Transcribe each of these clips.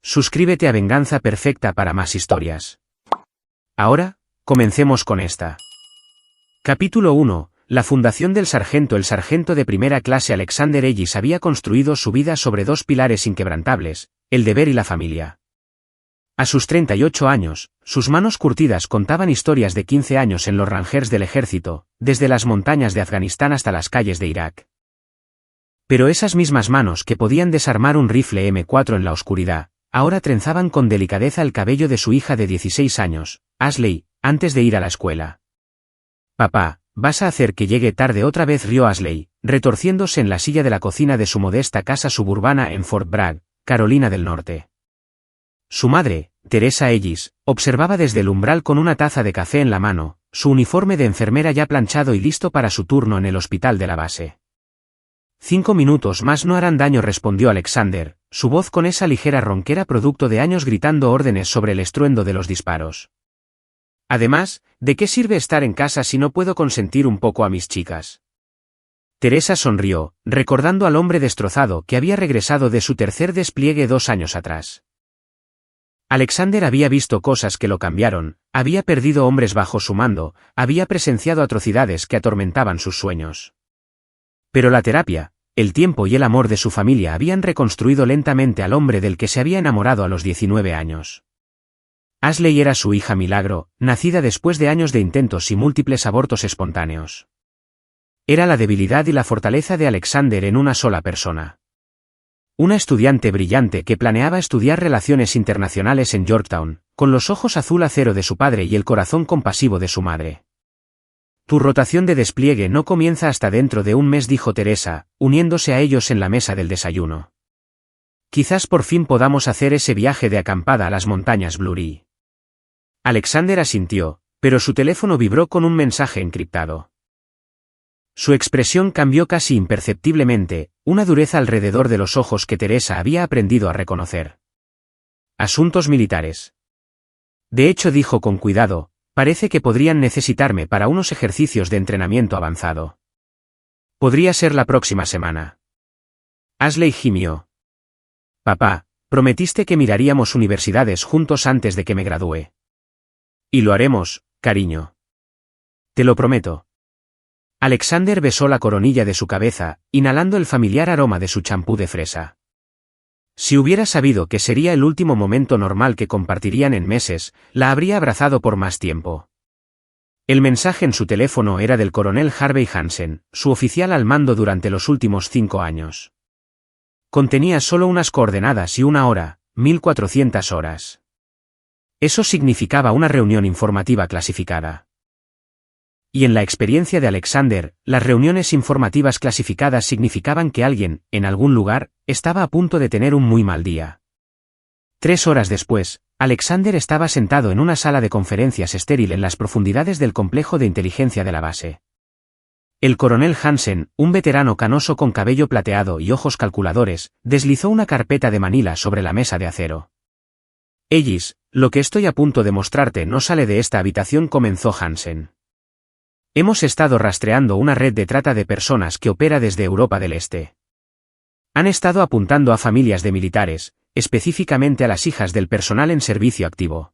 Suscríbete a Venganza Perfecta para más historias. Ahora, comencemos con esta. Capítulo 1. La fundación del sargento. El sargento de primera clase Alexander Ellis había construido su vida sobre dos pilares inquebrantables, el deber y la familia. A sus 38 años, sus manos curtidas contaban historias de 15 años en los Rangers del ejército, desde las montañas de Afganistán hasta las calles de Irak. Pero esas mismas manos que podían desarmar un rifle M4 en la oscuridad, ahora trenzaban con delicadeza el cabello de su hija de 16 años, Ashley, antes de ir a la escuela. «Papá, ¿vas a hacer que llegue tarde otra vez?», rió Ashley, retorciéndose en la silla de la cocina de su modesta casa suburbana en Fort Bragg, Carolina del Norte. Su madre, Teresa Ellis, observaba desde el umbral con una taza de café en la mano, su uniforme de enfermera ya planchado y listo para su turno en el hospital de la base. 5 minutos más no harán daño, respondió Alexander, su voz con esa ligera ronquera producto de años gritando órdenes sobre el estruendo de los disparos. Además, ¿de qué sirve estar en casa si no puedo consentir un poco a mis chicas? Teresa sonrió, recordando al hombre destrozado que había regresado de su tercer despliegue 2 años atrás. Alexander había visto cosas que lo cambiaron, había perdido hombres bajo su mando, había presenciado atrocidades que atormentaban sus sueños. Pero la terapia, el tiempo y el amor de su familia habían reconstruido lentamente al hombre del que se había enamorado a los 19 años. Ashley era su hija milagro, nacida después de años de intentos y múltiples abortos espontáneos. Era la debilidad y la fortaleza de Alexander en una sola persona. Una estudiante brillante que planeaba estudiar relaciones internacionales en Yorktown, con los ojos azul acero de su padre y el corazón compasivo de su madre. «Tu rotación de despliegue no comienza hasta dentro de un mes», dijo Teresa, uniéndose a ellos en la mesa del desayuno. «Quizás por fin podamos hacer ese viaje de acampada a las montañas Blurry». Alexander asintió, pero su teléfono vibró con un mensaje encriptado. Su expresión cambió casi imperceptiblemente, una dureza alrededor de los ojos que Teresa había aprendido a reconocer. «Asuntos militares». «De hecho», dijo con cuidado, «parece que podrían necesitarme para unos ejercicios de entrenamiento avanzado. Podría ser la próxima semana». Ashley gimió. «Papá, prometiste que miraríamos universidades juntos antes de que me gradúe». «Y lo haremos, cariño. Te lo prometo». Alexander besó la coronilla de su cabeza, inhalando el familiar aroma de su champú de fresa. Si hubiera sabido que sería el último momento normal que compartirían en meses, la habría abrazado por más tiempo. El mensaje en su teléfono era del coronel Harvey Hansen, su oficial al mando durante los últimos 5 años. Contenía solo unas coordenadas y una hora, 1400 horas. Eso significaba una reunión informativa clasificada. Y en la experiencia de Alexander, las reuniones informativas clasificadas significaban que alguien, en algún lugar, estaba a punto de tener un muy mal día. 3 horas después, Alexander estaba sentado en una sala de conferencias estéril en las profundidades del complejo de inteligencia de la base. El coronel Hansen, un veterano canoso con cabello plateado y ojos calculadores, deslizó una carpeta de manila sobre la mesa de acero. «Ellis, lo que estoy a punto de mostrarte no sale de esta habitación», comenzó Hansen. «Hemos estado rastreando una red de trata de personas que opera desde Europa del Este. Han estado apuntando a familias de militares, específicamente a las hijas del personal en servicio activo».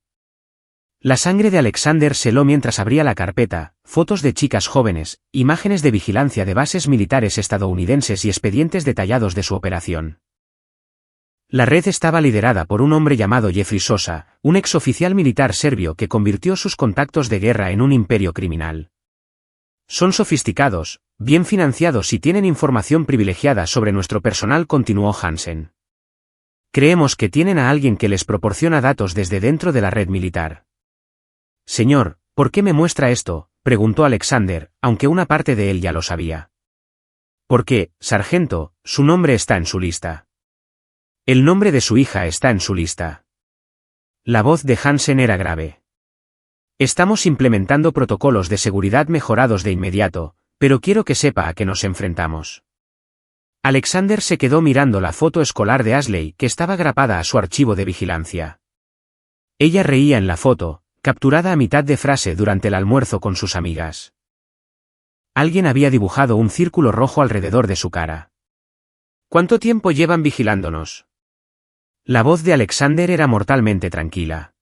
La sangre de Alexander se heló mientras abría la carpeta, fotos de chicas jóvenes, imágenes de vigilancia de bases militares estadounidenses y expedientes detallados de su operación. La red estaba liderada por un hombre llamado Jeffrey Sosa, un exoficial militar serbio que convirtió sus contactos de guerra en un imperio criminal. «Son sofisticados, bien financiados y tienen información privilegiada sobre nuestro personal», continuó Hansen. «Creemos que tienen a alguien que les proporciona datos desde dentro de la red militar». «Señor, ¿por qué me muestra esto?», preguntó Alexander, aunque una parte de él ya lo sabía. «Porque, sargento, su nombre está en su lista. El nombre de su hija está en su lista». La voz de Hansen era grave. «Estamos implementando protocolos de seguridad mejorados de inmediato, pero quiero que sepa a qué nos enfrentamos». Alexander se quedó mirando la foto escolar de Ashley que estaba grapada a su archivo de vigilancia. Ella reía en la foto, capturada a mitad de frase durante el almuerzo con sus amigas. Alguien había dibujado un círculo rojo alrededor de su cara. «¿Cuánto tiempo llevan vigilándonos?». La voz de Alexander era mortalmente tranquila.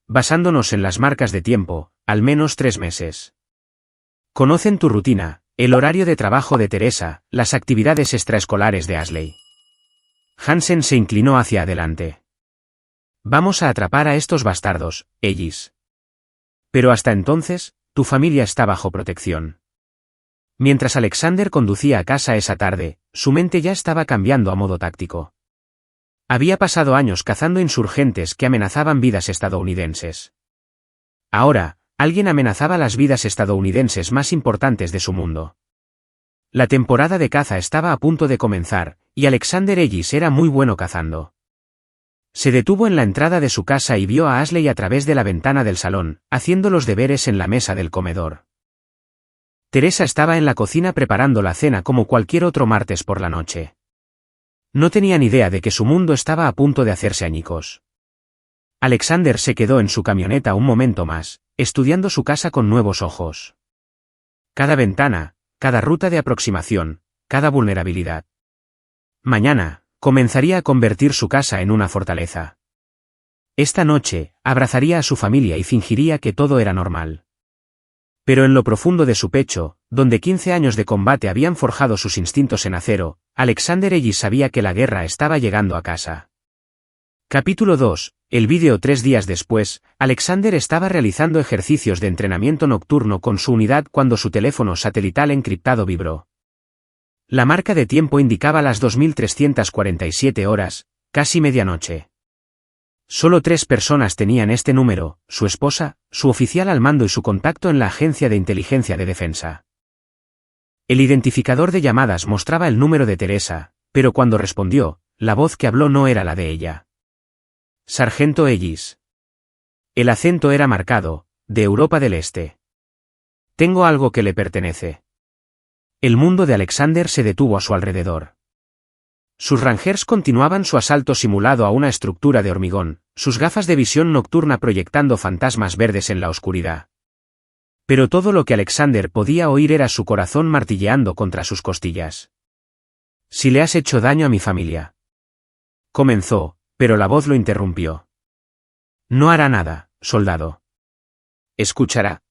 Basándonos en las marcas de tiempo, al menos 3 meses. Conocen tu rutina, el horario de trabajo de Teresa, las actividades extraescolares de Ashley. Hansen se inclinó hacia adelante. Vamos a atrapar a estos bastardos, Ellis. Pero hasta entonces, tu familia está bajo protección. Mientras Alexander conducía a casa esa tarde, su mente ya estaba cambiando a modo táctico. Había pasado años cazando insurgentes que amenazaban vidas estadounidenses. Ahora, alguien amenazaba las vidas estadounidenses más importantes de su mundo. La temporada de caza estaba a punto de comenzar, y Alexander Ellis era muy bueno cazando. Se detuvo en la entrada de su casa y vio a Ashley a través de la ventana del salón, haciendo los deberes en la mesa del comedor. Teresa estaba en la cocina preparando la cena como cualquier otro martes por la noche. No tenía ni idea de que su mundo estaba a punto de hacerse añicos. Alexander se quedó en su camioneta un momento más, estudiando su casa con nuevos ojos. Cada ventana, cada ruta de aproximación, cada vulnerabilidad. Mañana, comenzaría a convertir su casa en una fortaleza. Esta noche, abrazaría a su familia y fingiría que todo era normal. Pero en lo profundo de su pecho, donde 15 años de combate habían forjado sus instintos en acero, Alexander Ellis sabía que la guerra estaba llegando a casa. Capítulo 2. El vídeo 3 días después, Alexander estaba realizando ejercicios de entrenamiento nocturno con su unidad cuando su teléfono satelital encriptado vibró. La marca de tiempo indicaba las 2347 horas, casi medianoche. Solo 3 personas tenían este número, su esposa, su oficial al mando y su contacto en la Agencia de Inteligencia de Defensa. El identificador de llamadas mostraba el número de Teresa, pero cuando respondió, la voz que habló no era la de ella. Sargento Ellis. El acento era marcado, de Europa del Este. Tengo algo que le pertenece. El mundo de Alexander se detuvo a su alrededor. Sus Rangers continuaban su asalto simulado a una estructura de hormigón, sus gafas de visión nocturna proyectando fantasmas verdes en la oscuridad. Pero todo lo que Alexander podía oír era su corazón martilleando contra sus costillas. Si le has hecho daño a mi familia. Comenzó, pero la voz lo interrumpió. No hará nada, soldado. Escuchará.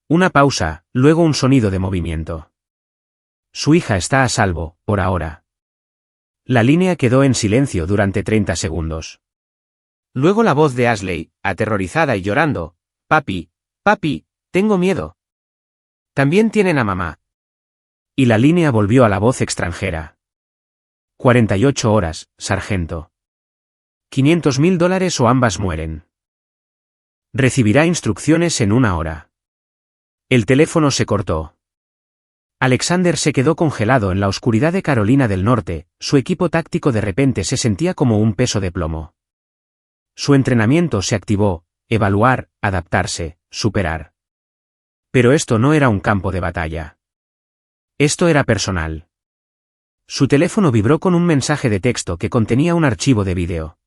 Una pausa, luego un sonido de movimiento. Su hija está a salvo, por ahora. La línea quedó en silencio durante 30 segundos. Luego la voz de Ashley, aterrorizada y llorando. Papi, papi, tengo miedo. También tienen a mamá. Y la línea volvió a la voz extranjera. 48 horas, sargento. $500.000 o ambas mueren. Recibirá instrucciones en 1 hora. El teléfono se cortó. Alexander se quedó congelado en la oscuridad de Carolina del Norte, su equipo táctico de repente se sentía como un peso de plomo. Su entrenamiento se activó, evaluar, adaptarse, superar. Pero esto no era un campo de batalla. Esto era personal. Su teléfono vibró con un mensaje de texto que contenía un archivo de vídeo.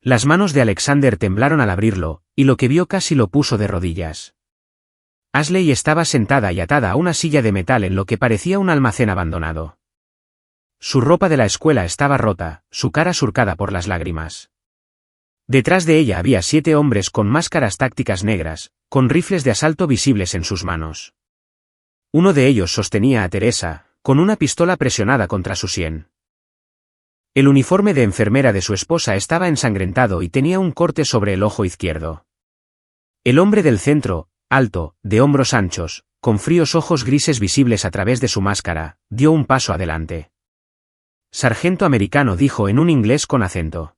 Las manos de Alexander temblaron al abrirlo, y lo que vio casi lo puso de rodillas. Ashley estaba sentada y atada a una silla de metal en lo que parecía un almacén abandonado. Su ropa de la escuela estaba rota, su cara surcada por las lágrimas. Detrás de ella había 7 hombres con máscaras tácticas negras, con rifles de asalto visibles en sus manos. Uno de ellos sostenía a Teresa, con una pistola presionada contra su sien. El uniforme de enfermera de su esposa estaba ensangrentado y tenía un corte sobre el ojo izquierdo. El hombre del centro, alto, de hombros anchos, con fríos ojos grises visibles a través de su máscara, dio un paso adelante. Sargento americano dijo en un inglés con acento.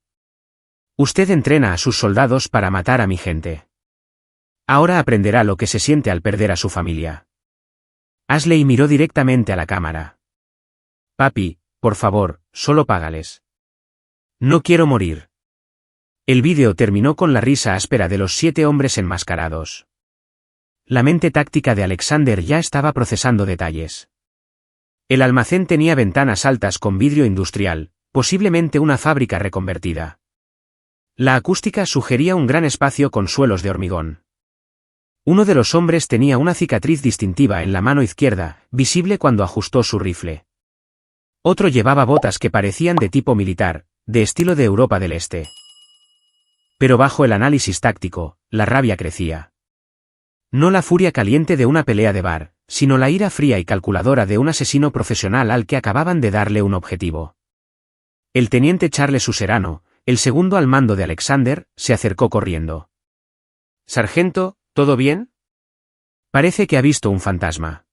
Usted entrena a sus soldados para matar a mi gente. Ahora aprenderá lo que se siente al perder a su familia. Ashley miró directamente a la cámara. Papi, por favor, solo págales. No quiero morir. El vídeo terminó con la risa áspera de los 7 hombres enmascarados. La mente táctica de Alexander ya estaba procesando detalles. El almacén tenía ventanas altas con vidrio industrial, posiblemente una fábrica reconvertida. La acústica sugería un gran espacio con suelos de hormigón. Uno de los hombres tenía una cicatriz distintiva en la mano izquierda, visible cuando ajustó su rifle. Otro llevaba botas que parecían de tipo militar, de estilo de Europa del Este. Pero bajo el análisis táctico, la rabia crecía. No la furia caliente de una pelea de bar, sino la ira fría y calculadora de un asesino profesional al que acababan de darle un objetivo. El teniente Charles Userano, el segundo al mando de Alexander, se acercó corriendo. «Sargento, ¿todo bien?» «Parece que ha visto un fantasma».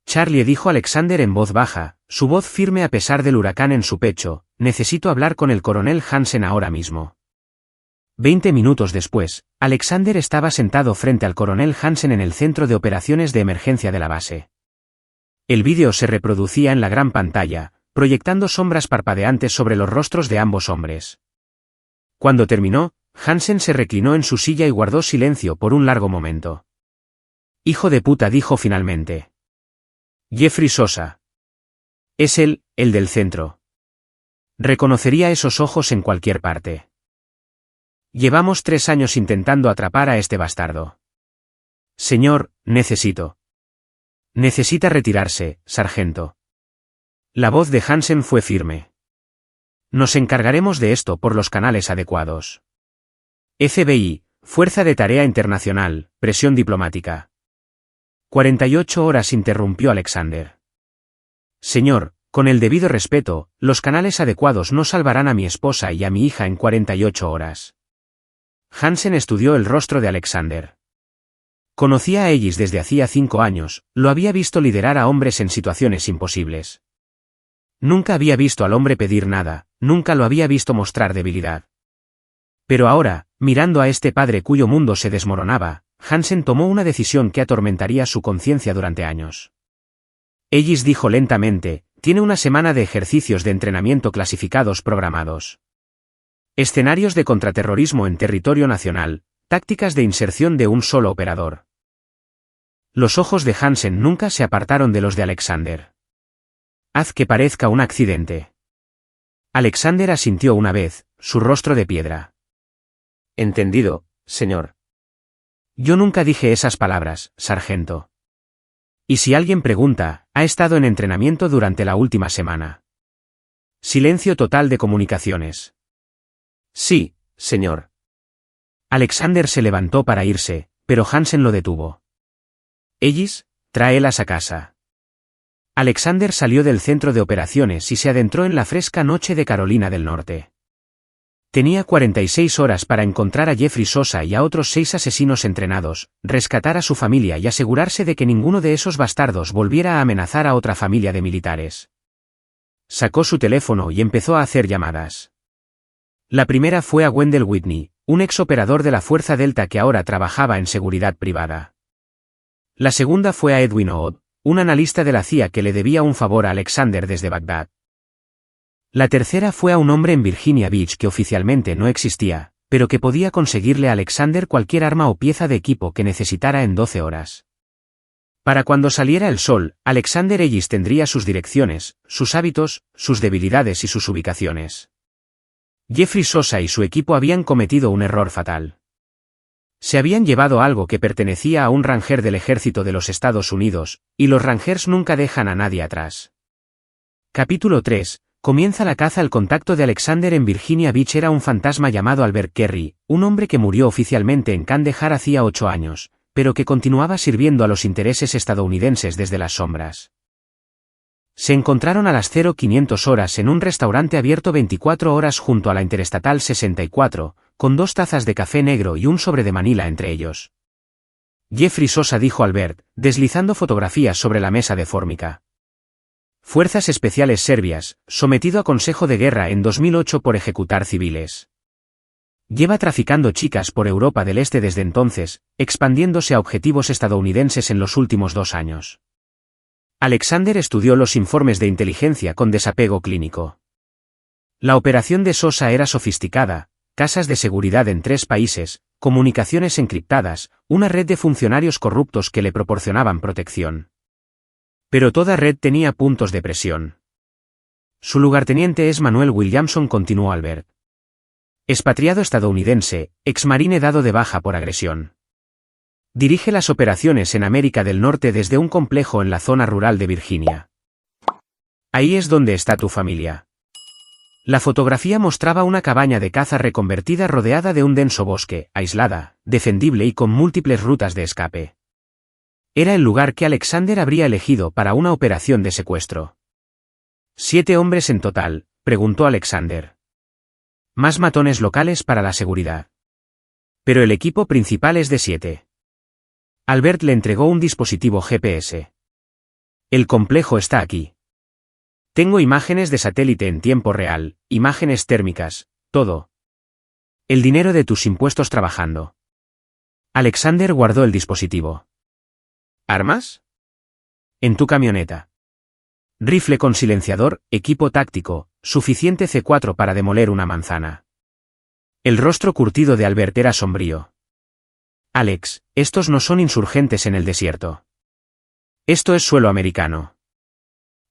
Charlie dijo Alexander en voz baja, su voz firme a pesar del huracán en su pecho, «Necesito hablar con el coronel Hansen ahora mismo». 20 minutos después, Alexander estaba sentado frente al coronel Hansen en el centro de operaciones de emergencia de la base. El vídeo se reproducía en la gran pantalla, proyectando sombras parpadeantes sobre los rostros de ambos hombres. Cuando terminó, Hansen se reclinó en su silla y guardó silencio por un largo momento. «Hijo de puta», dijo finalmente. «Jeffrey Sosa. Es él, el del centro. Reconocería esos ojos en cualquier parte. Llevamos 3 años intentando atrapar a este bastardo. Señor, Necesita retirarse, sargento». La voz de Hansen fue firme. «Nos encargaremos de esto por los canales adecuados. FBI, Fuerza de Tarea Internacional, presión diplomática». 48 horas, interrumpió Alexander. «Señor, con el debido respeto, los canales adecuados no salvarán a mi esposa y a mi hija en 48 horas». Hansen estudió el rostro de Alexander. Conocía a Ellis desde hacía 5 años, lo había visto liderar a hombres en situaciones imposibles. Nunca había visto al hombre pedir nada, nunca lo había visto mostrar debilidad. Pero ahora, mirando a este padre cuyo mundo se desmoronaba, Hansen tomó una decisión que atormentaría su conciencia durante años. Ellis dijo lentamente, «Tiene una semana de ejercicios de entrenamiento clasificados programados. Escenarios de contraterrorismo en territorio nacional, tácticas de inserción de un solo operador». Los ojos de Hansen nunca se apartaron de los de Alexander. «Haz que parezca un accidente». Alexander asintió una vez, su rostro de piedra. «Entendido, señor». «Yo nunca dije esas palabras, sargento. Y si alguien pregunta, ha estado en entrenamiento durante la última semana». Silencio total de comunicaciones. «Sí, señor». Alexander se levantó para irse, pero Hansen lo detuvo. «Ellis, tráelas a casa». Alexander salió del centro de operaciones y se adentró en la fresca noche de Carolina del Norte. Tenía 46 horas para encontrar a Jeffrey Sosa y a otros 6 asesinos entrenados, rescatar a su familia y asegurarse de que ninguno de esos bastardos volviera a amenazar a otra familia de militares. Sacó su teléfono y empezó a hacer llamadas. La primera fue a Wendell Whitney, un exoperador de la Fuerza Delta que ahora trabajaba en seguridad privada. La segunda fue a Edwin Odd, un analista de la CIA que le debía un favor a Alexander desde Bagdad. La tercera fue a un hombre en Virginia Beach que oficialmente no existía, pero que podía conseguirle a Alexander cualquier arma o pieza de equipo que necesitara en 12 horas. Para cuando saliera el sol, Alexander Ellis tendría sus direcciones, sus hábitos, sus debilidades y sus ubicaciones. Jeffrey Sosa y su equipo habían cometido un error fatal. Se habían llevado algo que pertenecía a un ranger del ejército de los Estados Unidos, y los rangers nunca dejan a nadie atrás. Capítulo 3. Comienza la caza. El contacto de Alexander en Virginia Beach era un fantasma llamado Albert Kerry, un hombre que murió oficialmente en Kandahar hacía 8 años, pero que continuaba sirviendo a los intereses estadounidenses desde las sombras. Se encontraron a las 0500 horas en un restaurante abierto 24 horas junto a la Interestatal 64, con 2 tazas de café negro y un sobre de Manila entre ellos. Jeffrey Sosa, dijo Albert, deslizando fotografías sobre la mesa de fórmica. Fuerzas Especiales Serbias, sometido a consejo de guerra en 2008 por ejecutar civiles. Lleva traficando chicas por Europa del Este desde entonces, expandiéndose a objetivos estadounidenses en los últimos 2 años. Alexander estudió los informes de inteligencia con desapego clínico. La operación de Sosa era sofisticada, casas de seguridad en 3 países, comunicaciones encriptadas, una red de funcionarios corruptos que le proporcionaban protección. Pero toda red tenía puntos de presión. Su lugarteniente es Manuel Williamson, continuó Albert. Expatriado estadounidense, exmarine dado de baja por agresión. Dirige las operaciones en América del Norte desde un complejo en la zona rural de Virginia. Ahí es donde está tu familia. La fotografía mostraba una cabaña de caza reconvertida rodeada de un denso bosque, aislada, defendible y con múltiples rutas de escape. Era el lugar que Alexander habría elegido para una operación de secuestro. ¿7 hombres en total?, preguntó Alexander. Más matones locales para la seguridad. Pero el equipo principal es de 7. Albert le entregó un dispositivo GPS. El complejo está aquí. Tengo imágenes de satélite en tiempo real, imágenes térmicas, todo. El dinero de tus impuestos trabajando. Alexander guardó el dispositivo. ¿Armas? En tu camioneta. Rifle con silenciador, equipo táctico, suficiente C4 para demoler una manzana. El rostro curtido de Albert era sombrío. Alex, estos no son insurgentes en el desierto. Esto es suelo americano.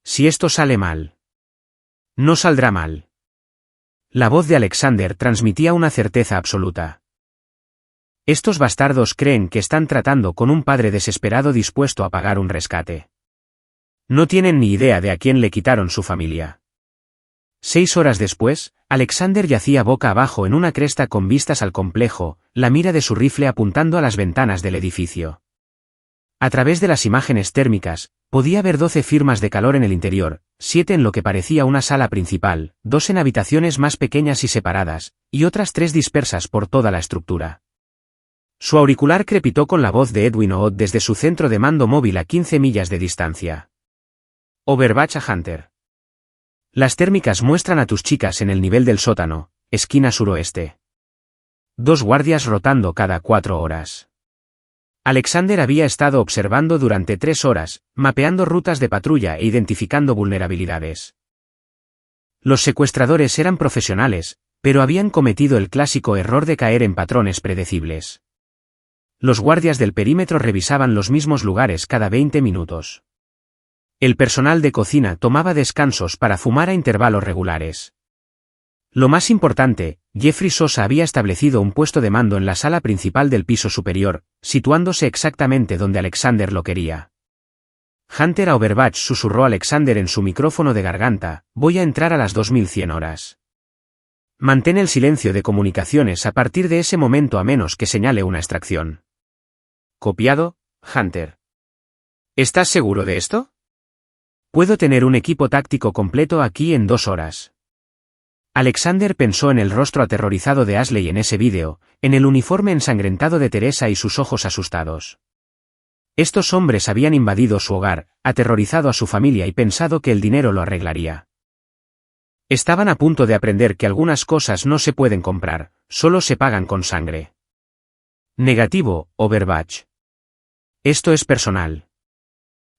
Si esto sale mal. No saldrá mal. La voz de Alexander transmitía una certeza absoluta. Estos bastardos creen que están tratando con un padre desesperado dispuesto a pagar un rescate. No tienen ni idea de a quién le quitaron su familia. 6 horas después, Alexander yacía boca abajo en una cresta con vistas al complejo, la mira de su rifle apuntando a las ventanas del edificio. A través de las imágenes térmicas, podía ver 12 firmas de calor en el interior, 7 en lo que parecía una sala principal, 2 en habitaciones más pequeñas y separadas, y otras 3 dispersas por toda la estructura. Su auricular crepitó con la voz de Edwin Ood desde su centro de mando móvil a 15 millas de distancia. Overwatch a Hunter. Las térmicas muestran a tus chicas en el nivel del sótano, esquina suroeste. 2 guardias rotando cada 4 horas. Alexander había estado observando durante 3 horas, mapeando rutas de patrulla e identificando vulnerabilidades. Los secuestradores eran profesionales, pero habían cometido el clásico error de caer en patrones predecibles. Los guardias del perímetro revisaban los mismos lugares cada 20 minutos. El personal de cocina tomaba descansos para fumar a intervalos regulares. Lo más importante, Jeffrey Sosa había establecido un puesto de mando en la sala principal del piso superior, situándose exactamente donde Alexander lo quería. Hunter a Overwatch, susurró Alexander en su micrófono de garganta, voy a entrar a las 2100 horas. Mantén el silencio de comunicaciones a partir de ese momento a menos que señale una extracción. Copiado, Hunter. ¿Estás seguro de esto? Puedo tener un equipo táctico completo aquí en 2 horas. Alexander pensó en el rostro aterrorizado de Ashley en ese vídeo, en el uniforme ensangrentado de Teresa y sus ojos asustados. Estos hombres habían invadido su hogar, aterrorizado a su familia y pensado que el dinero lo arreglaría. Estaban a punto de aprender que algunas cosas no se pueden comprar, solo se pagan con sangre. Negativo, Overwatch. Esto es personal.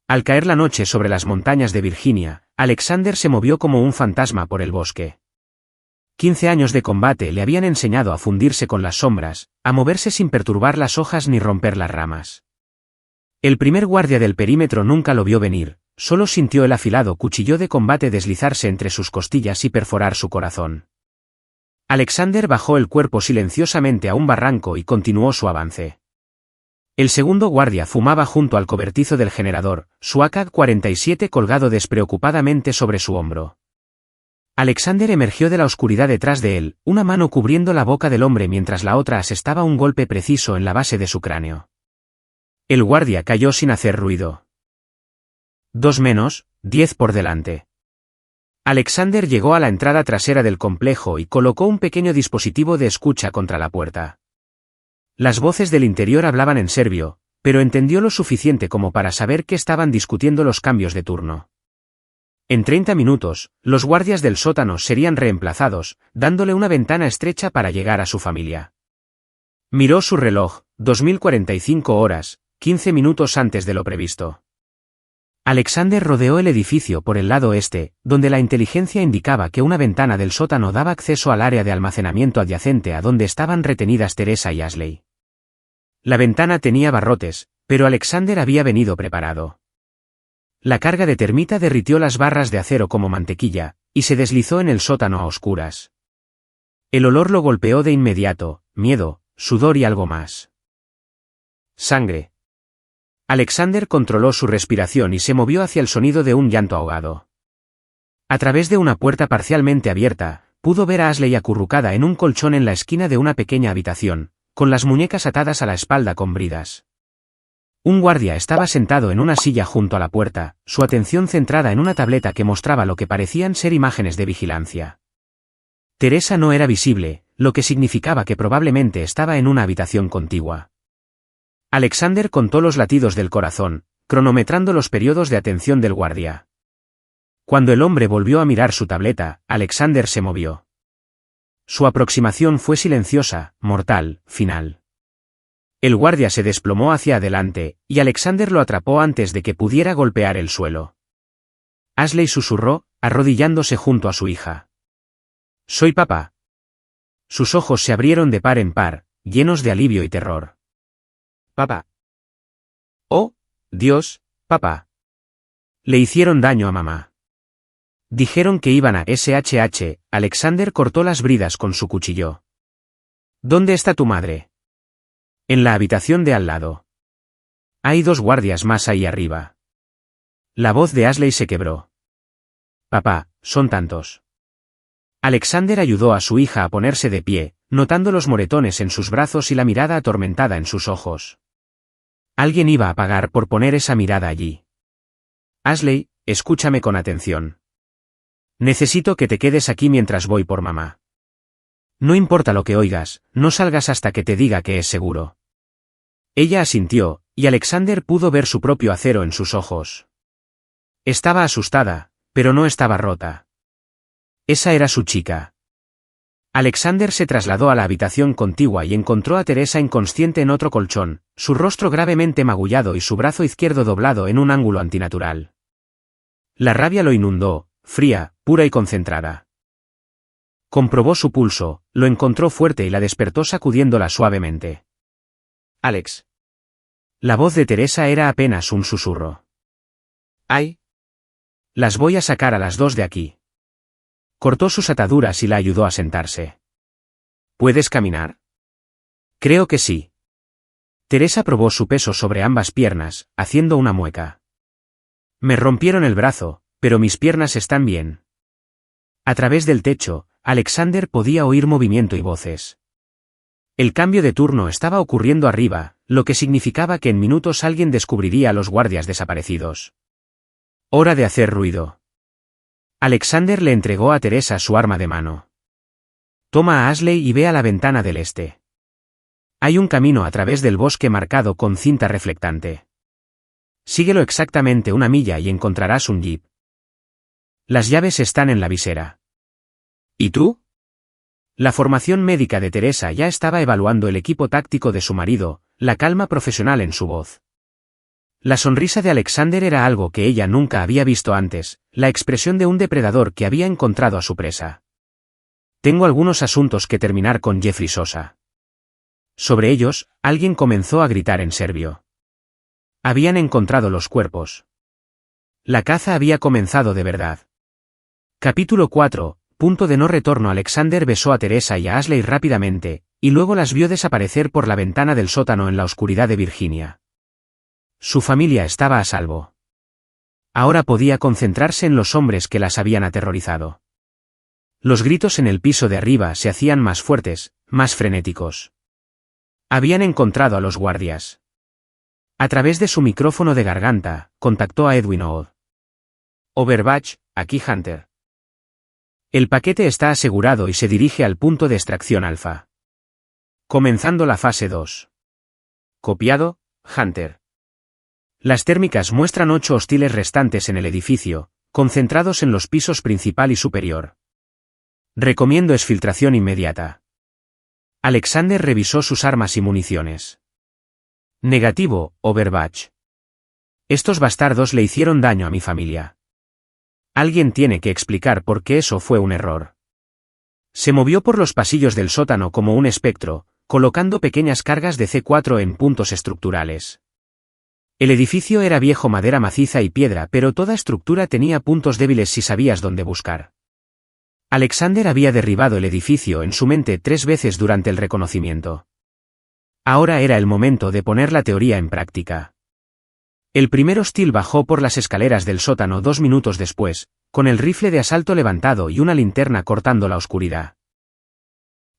Al caer la noche sobre las montañas de Virginia, Alexander se movió como un fantasma por el bosque. 15 años de combate le habían enseñado a fundirse con las sombras, a moverse sin perturbar las hojas ni romper las ramas. El primer guardia del perímetro nunca lo vio venir, solo sintió el afilado cuchillo de combate deslizarse entre sus costillas y perforar su corazón. Alexander bajó el cuerpo silenciosamente a un barranco y continuó su avance. El segundo guardia fumaba junto al cobertizo del generador, su AK-47 colgado despreocupadamente sobre su hombro. Alexander emergió de la oscuridad detrás de él, una mano cubriendo la boca del hombre mientras la otra asestaba un golpe preciso en la base de su cráneo. El guardia cayó sin hacer ruido. 2 menos, 10 por delante. Alexander llegó a la entrada trasera del complejo y colocó un pequeño dispositivo de escucha contra la puerta. Las voces del interior hablaban en serbio, pero entendió lo suficiente como para saber que estaban discutiendo los cambios de turno. En 30 minutos, los guardias del sótano serían reemplazados, dándole una ventana estrecha para llegar a su familia. Miró su reloj, 2045 horas, 15 minutos antes de lo previsto. Alexander rodeó el edificio por el lado este, donde la inteligencia indicaba que una ventana del sótano daba acceso al área de almacenamiento adyacente a donde estaban retenidas Teresa y Ashley. La ventana tenía barrotes, pero Alexander había venido preparado. La carga de termita derritió las barras de acero como mantequilla, y se deslizó en el sótano a oscuras. El olor lo golpeó de inmediato, miedo, sudor y algo más. Sangre. Alexander controló su respiración y se movió hacia el sonido de un llanto ahogado. A través de una puerta parcialmente abierta, pudo ver a Ashley acurrucada en un colchón en la esquina de una pequeña habitación, con las muñecas atadas a la espalda con bridas. Un guardia estaba sentado en una silla junto a la puerta, su atención centrada en una tableta que mostraba lo que parecían ser imágenes de vigilancia. Teresa no era visible, lo que significaba que probablemente estaba en una habitación contigua. Alexander contó los latidos del corazón, cronometrando los periodos de atención del guardia. Cuando el hombre volvió a mirar su tableta, Alexander se movió. Su aproximación fue silenciosa, mortal, final. El guardia se desplomó hacia adelante, y Alexander lo atrapó antes de que pudiera golpear el suelo. Ashley susurró, arrodillándose junto a su hija. «Soy papá». Sus ojos se abrieron de par en par, llenos de alivio y terror. «Papá». «Oh, Dios, papá». Le hicieron daño a mamá. Dijeron que iban a SHH, Alexander cortó las bridas con su cuchillo. ¿Dónde está tu madre? En la habitación de al lado. Hay 2 guardias más ahí arriba. La voz de Ashley se quebró. Papá, son tantos. Alexander ayudó a su hija a ponerse de pie, notando los moretones en sus brazos y la mirada atormentada en sus ojos. Alguien iba a pagar por poner esa mirada allí. Ashley, escúchame con atención. Necesito que te quedes aquí mientras voy por mamá. No importa lo que oigas, no salgas hasta que te diga que es seguro. Ella asintió, y Alexander pudo ver su propio acero en sus ojos. Estaba asustada, pero no estaba rota. Esa era su chica. Alexander se trasladó a la habitación contigua y encontró a Teresa inconsciente en otro colchón, su rostro gravemente magullado y su brazo izquierdo doblado en un ángulo antinatural. La rabia lo inundó, fría, pura y concentrada. Comprobó su pulso, lo encontró fuerte y la despertó sacudiéndola suavemente. «Alex». La voz de Teresa era apenas un susurro. «¡Ay! Las voy a sacar a las 2 de aquí». Cortó sus ataduras y la ayudó a sentarse. «¿Puedes caminar?» «Creo que sí». Teresa probó su peso sobre ambas piernas, haciendo una mueca. «Me rompieron el brazo, pero mis piernas están bien». A través del techo, Alexander podía oír movimiento y voces. El cambio de turno estaba ocurriendo arriba, lo que significaba que en minutos alguien descubriría a los guardias desaparecidos. Hora de hacer ruido. Alexander le entregó a Teresa su arma de mano. Toma a Ashley y ve a la ventana del este. Hay un camino a través del bosque marcado con cinta reflectante. Síguelo exactamente 1 milla y encontrarás un jeep. Las llaves están en la visera. ¿Y tú? La formación médica de Teresa ya estaba evaluando el equipo táctico de su marido, la calma profesional en su voz. La sonrisa de Alexander era algo que ella nunca había visto antes, la expresión de un depredador que había encontrado a su presa. Tengo algunos asuntos que terminar con Jeffrey Sosa. Sobre ellos, alguien comenzó a gritar en serbio. Habían encontrado los cuerpos. La caza había comenzado de verdad. Capítulo 4. Punto de no retorno. Alexander besó a Teresa y a Ashley rápidamente, y luego las vio desaparecer por la ventana del sótano en la oscuridad de Virginia. Su familia estaba a salvo. Ahora podía concentrarse en los hombres que las habían aterrorizado. Los gritos en el piso de arriba se hacían más fuertes, más frenéticos. Habían encontrado a los guardias. A través de su micrófono de garganta, contactó a Edwin Ood. Overbatch, aquí Hunter. El paquete está asegurado y se dirige al punto de extracción alfa. Comenzando la fase 2. Copiado, Hunter. Las térmicas muestran 8 hostiles restantes en el edificio, concentrados en los pisos principal y superior. Recomiendo exfiltración inmediata. Alexander revisó sus armas y municiones. Negativo, Overbatch. Estos bastardos le hicieron daño a mi familia. Alguien tiene que explicar por qué eso fue un error. Se movió por los pasillos del sótano como un espectro, colocando pequeñas cargas de C4 en puntos estructurales. El edificio era viejo, madera maciza y piedra, pero toda estructura tenía puntos débiles si sabías dónde buscar. Alexander había derribado el edificio en su mente 3 veces durante el reconocimiento. Ahora era el momento de poner la teoría en práctica. El primer hostil bajó por las escaleras del sótano 2 minutos después, con el rifle de asalto levantado y una linterna cortando la oscuridad.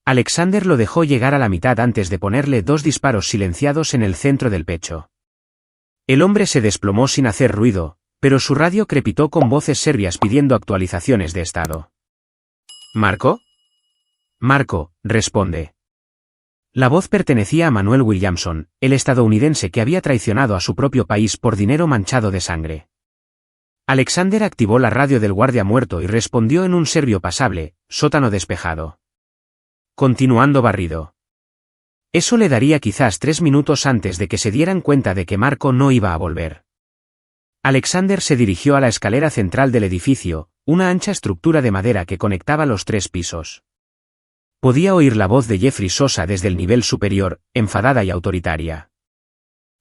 Alexander lo dejó llegar a la mitad antes de ponerle 2 disparos silenciados en el centro del pecho. El hombre se desplomó sin hacer ruido, pero su radio crepitó con voces serbias pidiendo actualizaciones de estado. ¿Marco? Marco, responde. La voz pertenecía a Manuel Williamson, el estadounidense que había traicionado a su propio país por dinero manchado de sangre. Alexander activó la radio del guardia muerto y respondió en un serbio pasable, sótano despejado. Continuando barrido. Eso le daría quizás 3 minutos antes de que se dieran cuenta de que Marco no iba a volver. Alexander se dirigió a la escalera central del edificio, una ancha estructura de madera que conectaba los 3 pisos. Podía oír la voz de Jeffrey Sosa desde el nivel superior, enfadada y autoritaria.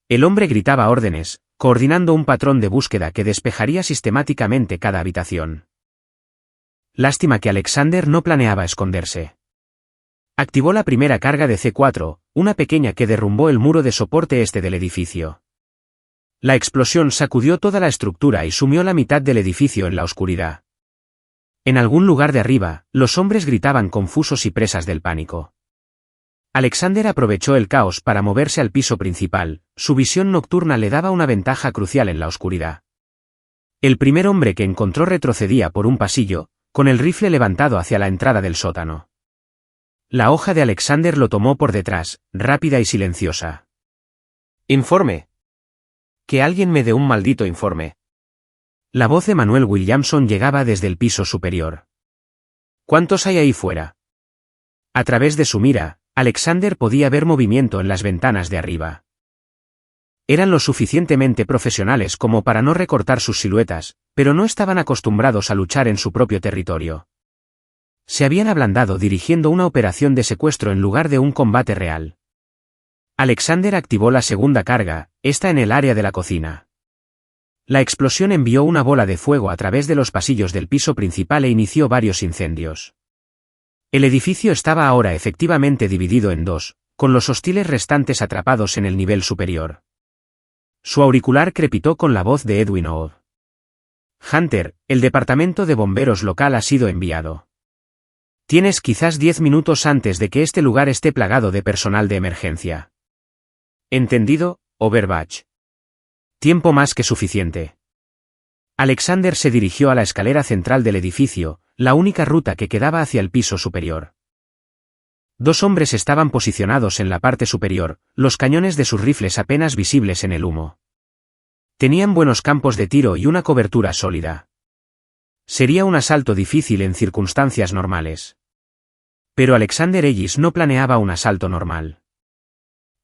El hombre gritaba órdenes, coordinando un patrón de búsqueda que despejaría sistemáticamente cada habitación. Lástima que Alexander no planeaba esconderse. Activó la primera carga de C4, una pequeña que derrumbó el muro de soporte este del edificio. La explosión sacudió toda la estructura y sumió la mitad del edificio en la oscuridad. En algún lugar de arriba, los hombres gritaban confusos y presas del pánico. Alexander aprovechó el caos para moverse al piso principal, su visión nocturna le daba una ventaja crucial en la oscuridad. El primer hombre que encontró retrocedía por un pasillo, con el rifle levantado hacia la entrada del sótano. La hoja de Alexander lo tomó por detrás, rápida y silenciosa. «Informe. Que alguien me dé un maldito informe». La voz de Manuel Williamson llegaba desde el piso superior. «¿Cuántos hay ahí fuera?» A través de su mira, Alexander podía ver movimiento en las ventanas de arriba. Eran lo suficientemente profesionales como para no recortar sus siluetas, pero no estaban acostumbrados a luchar en su propio territorio. Se habían ablandado dirigiendo una operación de secuestro en lugar de un combate real. Alexander activó la segunda carga, esta en el área de la cocina. La explosión envió una bola de fuego a través de los pasillos del piso principal e inició varios incendios. El edificio estaba ahora efectivamente dividido en 2, con los hostiles restantes atrapados en el nivel superior. Su auricular crepitó con la voz de Edwin Ood. «Hunter, el departamento de bomberos local ha sido enviado. Tienes quizás 10 minutos antes de que este lugar esté plagado de personal de emergencia». «Entendido, Overwatch». «Tiempo más que suficiente». Alexander se dirigió a la escalera central del edificio, la única ruta que quedaba hacia el piso superior. 2 hombres estaban posicionados en la parte superior, los cañones de sus rifles apenas visibles en el humo. Tenían buenos campos de tiro y una cobertura sólida. Sería un asalto difícil en circunstancias normales. Pero Alexander Ellis no planeaba un asalto normal.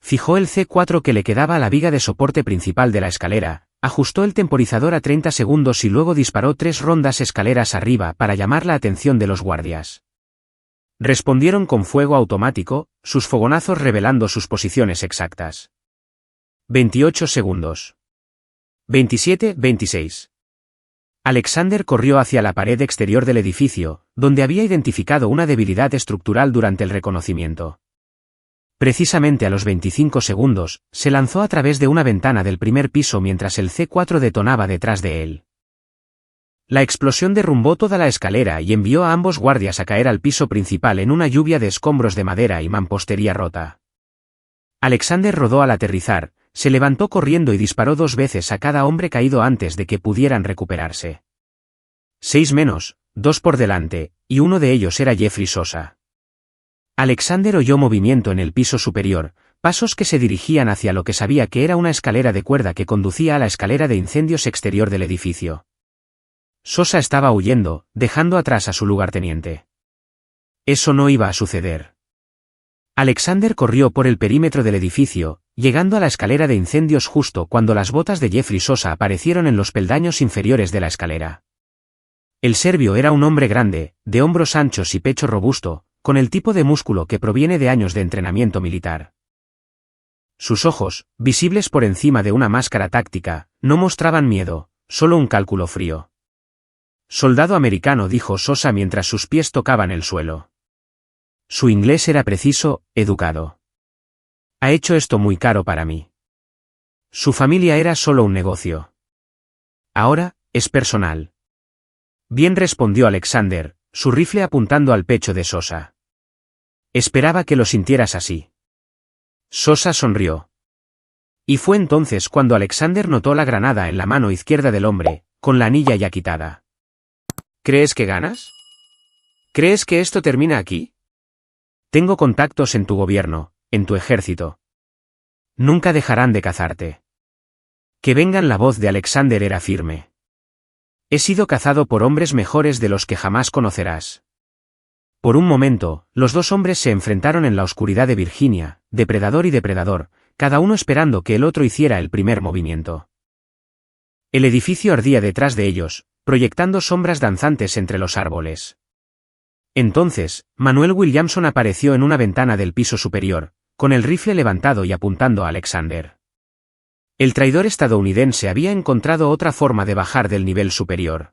Fijó el C4 que le quedaba a la viga de soporte principal de la escalera, ajustó el temporizador a 30 segundos y luego disparó 3 rondas escaleras arriba para llamar la atención de los guardias. Respondieron con fuego automático, sus fogonazos revelando sus posiciones exactas. 28 segundos. 27, 26. Alexander corrió hacia la pared exterior del edificio, donde había identificado una debilidad estructural durante el reconocimiento. Precisamente a los 25 segundos, se lanzó a través de una ventana del primer piso mientras el C4 detonaba detrás de él. La explosión derrumbó toda la escalera y envió a ambos guardias a caer al piso principal en una lluvia de escombros de madera y mampostería rota. Alexander rodó al aterrizar, se levantó corriendo y disparó 2 veces a cada hombre caído antes de que pudieran recuperarse. 6 menos, 2 por delante, y uno de ellos era Jeffrey Sosa. Alexander oyó movimiento en el piso superior, pasos que se dirigían hacia lo que sabía que era una escalera de cuerda que conducía a la escalera de incendios exterior del edificio. Sosa estaba huyendo, dejando atrás a su lugarteniente. Eso no iba a suceder. Alexander corrió por el perímetro del edificio, llegando a la escalera de incendios justo cuando las botas de Jeffrey Sosa aparecieron en los peldaños inferiores de la escalera. El serbio era un hombre grande, de hombros anchos y pecho robusto, con el tipo de músculo que proviene de años de entrenamiento militar. Sus ojos, visibles por encima de una máscara táctica, no mostraban miedo, solo un cálculo frío. «Soldado americano», dijo Sosa mientras sus pies tocaban el suelo. Su inglés era preciso, educado. «Ha hecho esto muy caro para mí. Su familia era solo un negocio. Ahora, es personal». Bien, respondió Alexander, su rifle apuntando al pecho de Sosa. Esperaba que lo sintieras así. Sosa sonrió. Y fue entonces cuando Alexander notó la granada en la mano izquierda del hombre, con la anilla ya quitada. ¿Crees que ganas? ¿Crees que esto termina aquí? Tengo contactos en tu gobierno, en tu ejército. Nunca dejarán de cazarte. Que vengan. La voz de Alexander era firme. He sido cazado por hombres mejores de los que jamás conocerás. Por un momento, los dos hombres se enfrentaron en la oscuridad de Virginia, depredador y depredador, cada uno esperando que el otro hiciera el primer movimiento. El edificio ardía detrás de ellos, proyectando sombras danzantes entre los árboles. Entonces, Manuel Williamson apareció en una ventana del piso superior, con el rifle levantado y apuntando a Alexander. El traidor estadounidense había encontrado otra forma de bajar del nivel superior.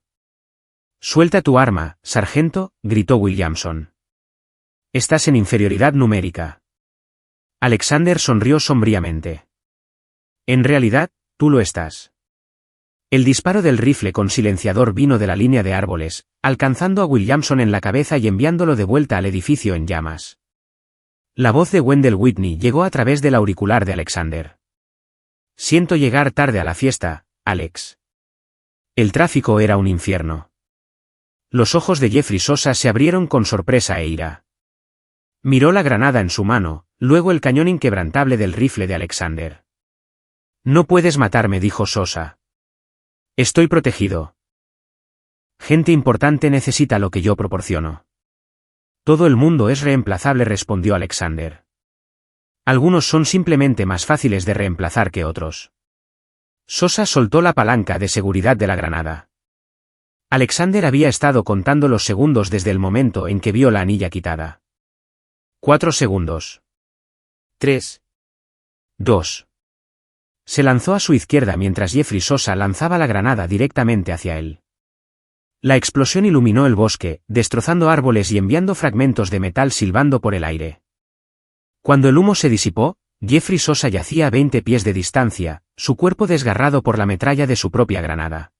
«Suelta tu arma, sargento», gritó Williamson. «Estás en inferioridad numérica». Alexander sonrió sombríamente. «En realidad, tú lo estás». El disparo del rifle con silenciador vino de la línea de árboles, alcanzando a Williamson en la cabeza y enviándolo de vuelta al edificio en llamas. La voz de Wendell Whitney llegó a través del auricular de Alexander. «Siento llegar tarde a la fiesta, Alex». El tráfico era un infierno. Los ojos de Jeffrey Sosa se abrieron con sorpresa e ira. Miró la granada en su mano, luego el cañón inquebrantable del rifle de Alexander. «No puedes matarme», dijo Sosa. «Estoy protegido. Gente importante necesita lo que yo proporciono». «Todo el mundo es reemplazable», respondió Alexander. «Algunos son simplemente más fáciles de reemplazar que otros». Sosa soltó la palanca de seguridad de la granada. Alexander había estado contando los segundos desde el momento en que vio la anilla quitada. 4 segundos. 3. 2. Se lanzó a su izquierda mientras Jeffrey Sosa lanzaba la granada directamente hacia él. La explosión iluminó el bosque, destrozando árboles y enviando fragmentos de metal silbando por el aire. Cuando el humo se disipó, Jeffrey Sosa yacía a 20 pies de distancia, su cuerpo desgarrado por la metralla de su propia granada.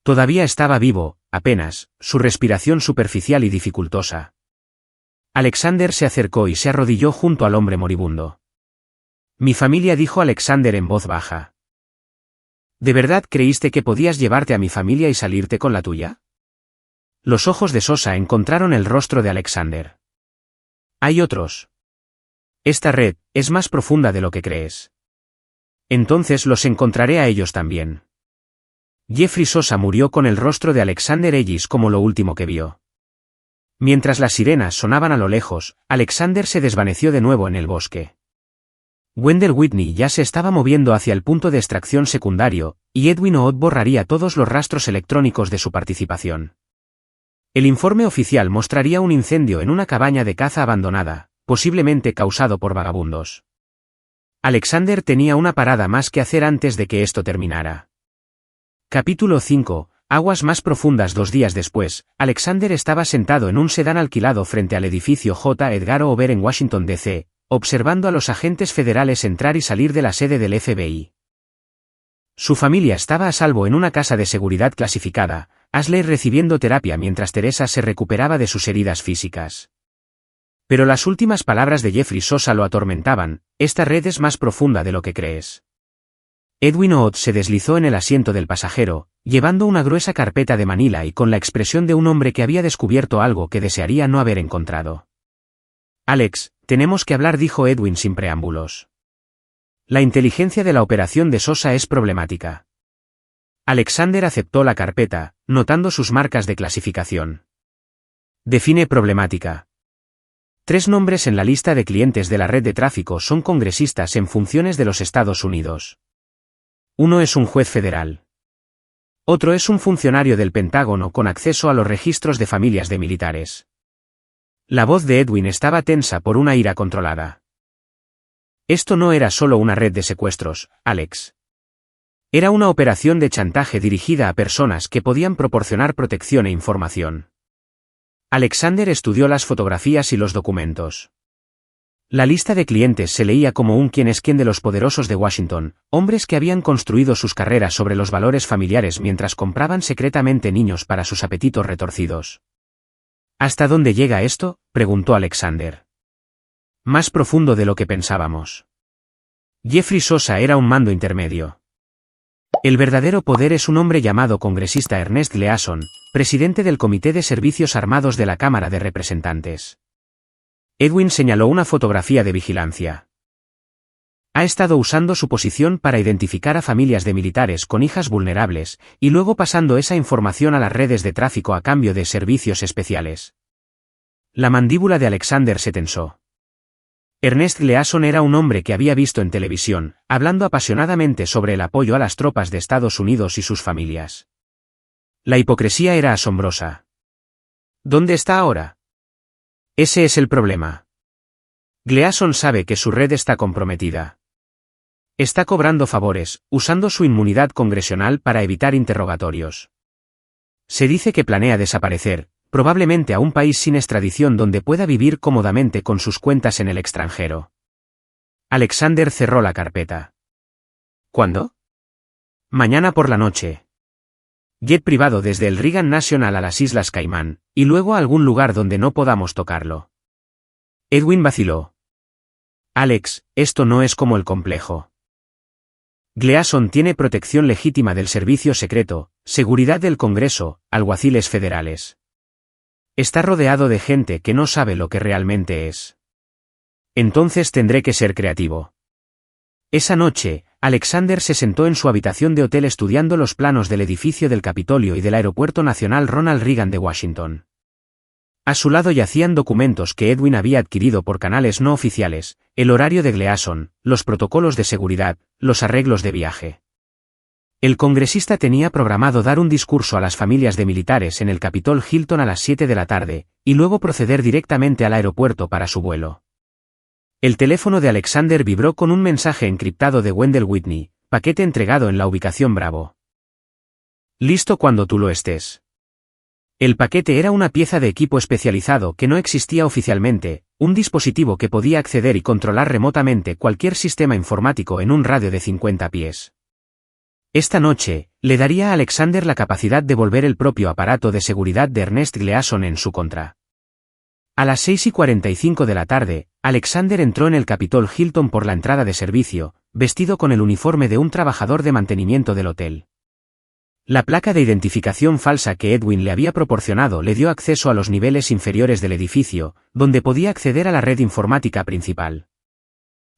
Todavía estaba vivo, apenas, su respiración superficial y dificultosa. Alexander se acercó y se arrodilló junto al hombre moribundo. «Mi familia», dijo Alexander en voz baja. «¿De verdad creíste que podías llevarte a mi familia y salirte con la tuya?» Los ojos de Sosa encontraron el rostro de Alexander. «Hay otros. Esta red es más profunda de lo que crees. Entonces los encontraré a ellos también». Jeffrey Sosa murió con el rostro de Alexander Ellis como lo último que vio. Mientras las sirenas sonaban a lo lejos, Alexander se desvaneció de nuevo en el bosque. Wendell Whitney ya se estaba moviendo hacia el punto de extracción secundario, y Edwin Ott borraría todos los rastros electrónicos de su participación. El informe oficial mostraría un incendio en una cabaña de caza abandonada, posiblemente causado por vagabundos. Alexander tenía una parada más que hacer antes de que esto terminara. Capítulo 5. Aguas más profundas. 2 días después, Alexander estaba sentado en un sedán alquilado frente al edificio J. Edgar Hoover en Washington, D.C., observando a los agentes federales entrar y salir de la sede del FBI. Su familia estaba a salvo en una casa de seguridad clasificada, Ashley recibiendo terapia mientras Teresa se recuperaba de sus heridas físicas. Pero las últimas palabras de Jeffrey Sosa lo atormentaban: «Esta red es más profunda de lo que crees». Edwin Ott se deslizó en el asiento del pasajero, llevando una gruesa carpeta de manila y con la expresión de un hombre que había descubierto algo que desearía no haber encontrado. «Alex, tenemos que hablar», dijo Edwin sin preámbulos. «La inteligencia de la operación de Sosa es problemática». Alexander aceptó la carpeta, notando sus marcas de clasificación. «Define problemática». 3 nombres en la lista de clientes de la red de tráfico son congresistas en funciones de los Estados Unidos. Uno es un juez federal. Otro es un funcionario del Pentágono con acceso a los registros de familias de militares. La voz de Edwin estaba tensa por una ira controlada. Esto no era solo una red de secuestros, Alex. Era una operación de chantaje dirigida a personas que podían proporcionar protección e información. Alexander estudió las fotografías y los documentos. La lista de clientes se leía como un quién es quién de los poderosos de Washington, hombres que habían construido sus carreras sobre los valores familiares mientras compraban secretamente niños para sus apetitos retorcidos. ¿Hasta dónde llega esto?, preguntó Alexander. Más profundo de lo que pensábamos. Jeffrey Sosa era un mando intermedio. El verdadero poder es un hombre llamado congresista Ernest Gleason, presidente del Comité de Servicios Armados de la Cámara de Representantes. Edwin señaló una fotografía de vigilancia. Ha estado usando su posición para identificar a familias de militares con hijas vulnerables, y luego pasando esa información a las redes de tráfico a cambio de servicios especiales. La mandíbula de Alexander se tensó. Ernest Gleason era un hombre que había visto en televisión, hablando apasionadamente sobre el apoyo a las tropas de Estados Unidos y sus familias. La hipocresía era asombrosa. ¿Dónde está ahora? Ese es el problema. Gleason sabe que su red está comprometida. Está cobrando favores, usando su inmunidad congresional para evitar interrogatorios. Se dice que planea desaparecer, probablemente a un país sin extradición donde pueda vivir cómodamente con sus cuentas en el extranjero. Alexander cerró la carpeta. ¿Cuándo? Mañana por la noche. Jet privado desde el Reagan National a las Islas Caimán, y luego a algún lugar donde no podamos tocarlo. Edwin vaciló. Alex, esto no es como el complejo. Gleason tiene protección legítima del servicio secreto, seguridad del Congreso, alguaciles federales. Está rodeado de gente que no sabe lo que realmente es. Entonces tendré que ser creativo. Esa noche, Alexander se sentó en su habitación de hotel estudiando los planos del edificio del Capitolio y del Aeropuerto Nacional Ronald Reagan de Washington. A su lado yacían documentos que Edwin había adquirido por canales no oficiales, el horario de Gleason, los protocolos de seguridad, los arreglos de viaje. El congresista tenía programado dar un discurso a las familias de militares en el Capitol Hilton a las 7 de la tarde, y luego proceder directamente al aeropuerto para su vuelo. El teléfono de Alexander vibró con un mensaje encriptado de Wendell Whitney, paquete entregado en la ubicación Bravo. Listo cuando tú lo estés. El paquete era una pieza de equipo especializado que no existía oficialmente, un dispositivo que podía acceder y controlar remotamente cualquier sistema informático en un radio de 50 pies. Esta noche, le daría a Alexander la capacidad de volver el propio aparato de seguridad de Ernest Gleason en su contra. A las 6:45 de la tarde, Alexander entró en el Capitol Hilton por la entrada de servicio, vestido con el uniforme de un trabajador de mantenimiento del hotel. La placa de identificación falsa que Edwin le había proporcionado le dio acceso a los niveles inferiores del edificio, donde podía acceder a la red informática principal.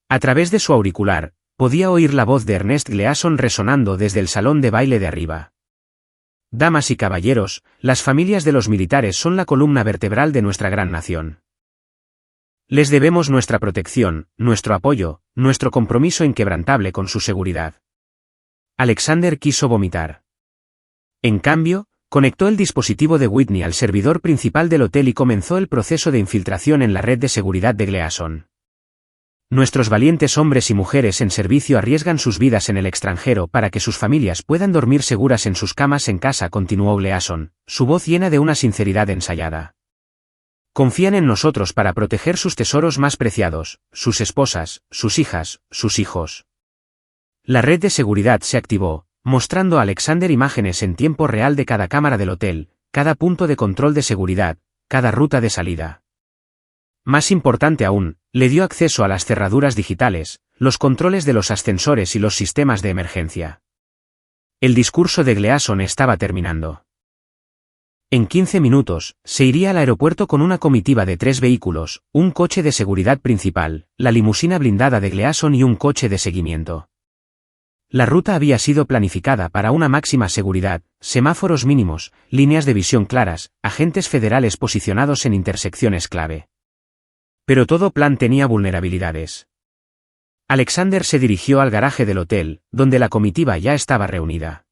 A través de su auricular, podía oír la voz de Ernest Gleason resonando desde el salón de baile de arriba. Damas y caballeros, las familias de los militares son la columna vertebral de nuestra gran nación. Les debemos nuestra protección, nuestro apoyo, nuestro compromiso inquebrantable con su seguridad. Alexander quiso vomitar. En cambio, conectó el dispositivo de Whitney al servidor principal del hotel y comenzó el proceso de infiltración en la red de seguridad de Gleason. Nuestros valientes hombres y mujeres en servicio arriesgan sus vidas en el extranjero para que sus familias puedan dormir seguras en sus camas en casa, continuó Gleason, su voz llena de una sinceridad ensayada. Confían en nosotros para proteger sus tesoros más preciados, sus esposas, sus hijas, sus hijos. La red de seguridad se activó, mostrando a Alexander imágenes en tiempo real de cada cámara del hotel, cada punto de control de seguridad, cada ruta de salida. Más importante aún, le dio acceso a las cerraduras digitales, los controles de los ascensores y los sistemas de emergencia. El discurso de Gleason estaba terminando. En 15 minutos, se iría al aeropuerto con una comitiva de 3 vehículos, un coche de seguridad principal, la limusina blindada de Gleason y un coche de seguimiento. La ruta había sido planificada para una máxima seguridad, semáforos mínimos, líneas de visión claras, agentes federales posicionados en intersecciones clave. Pero todo plan tenía vulnerabilidades. Alexander se dirigió al garaje del hotel, donde la comitiva ya estaba reunida.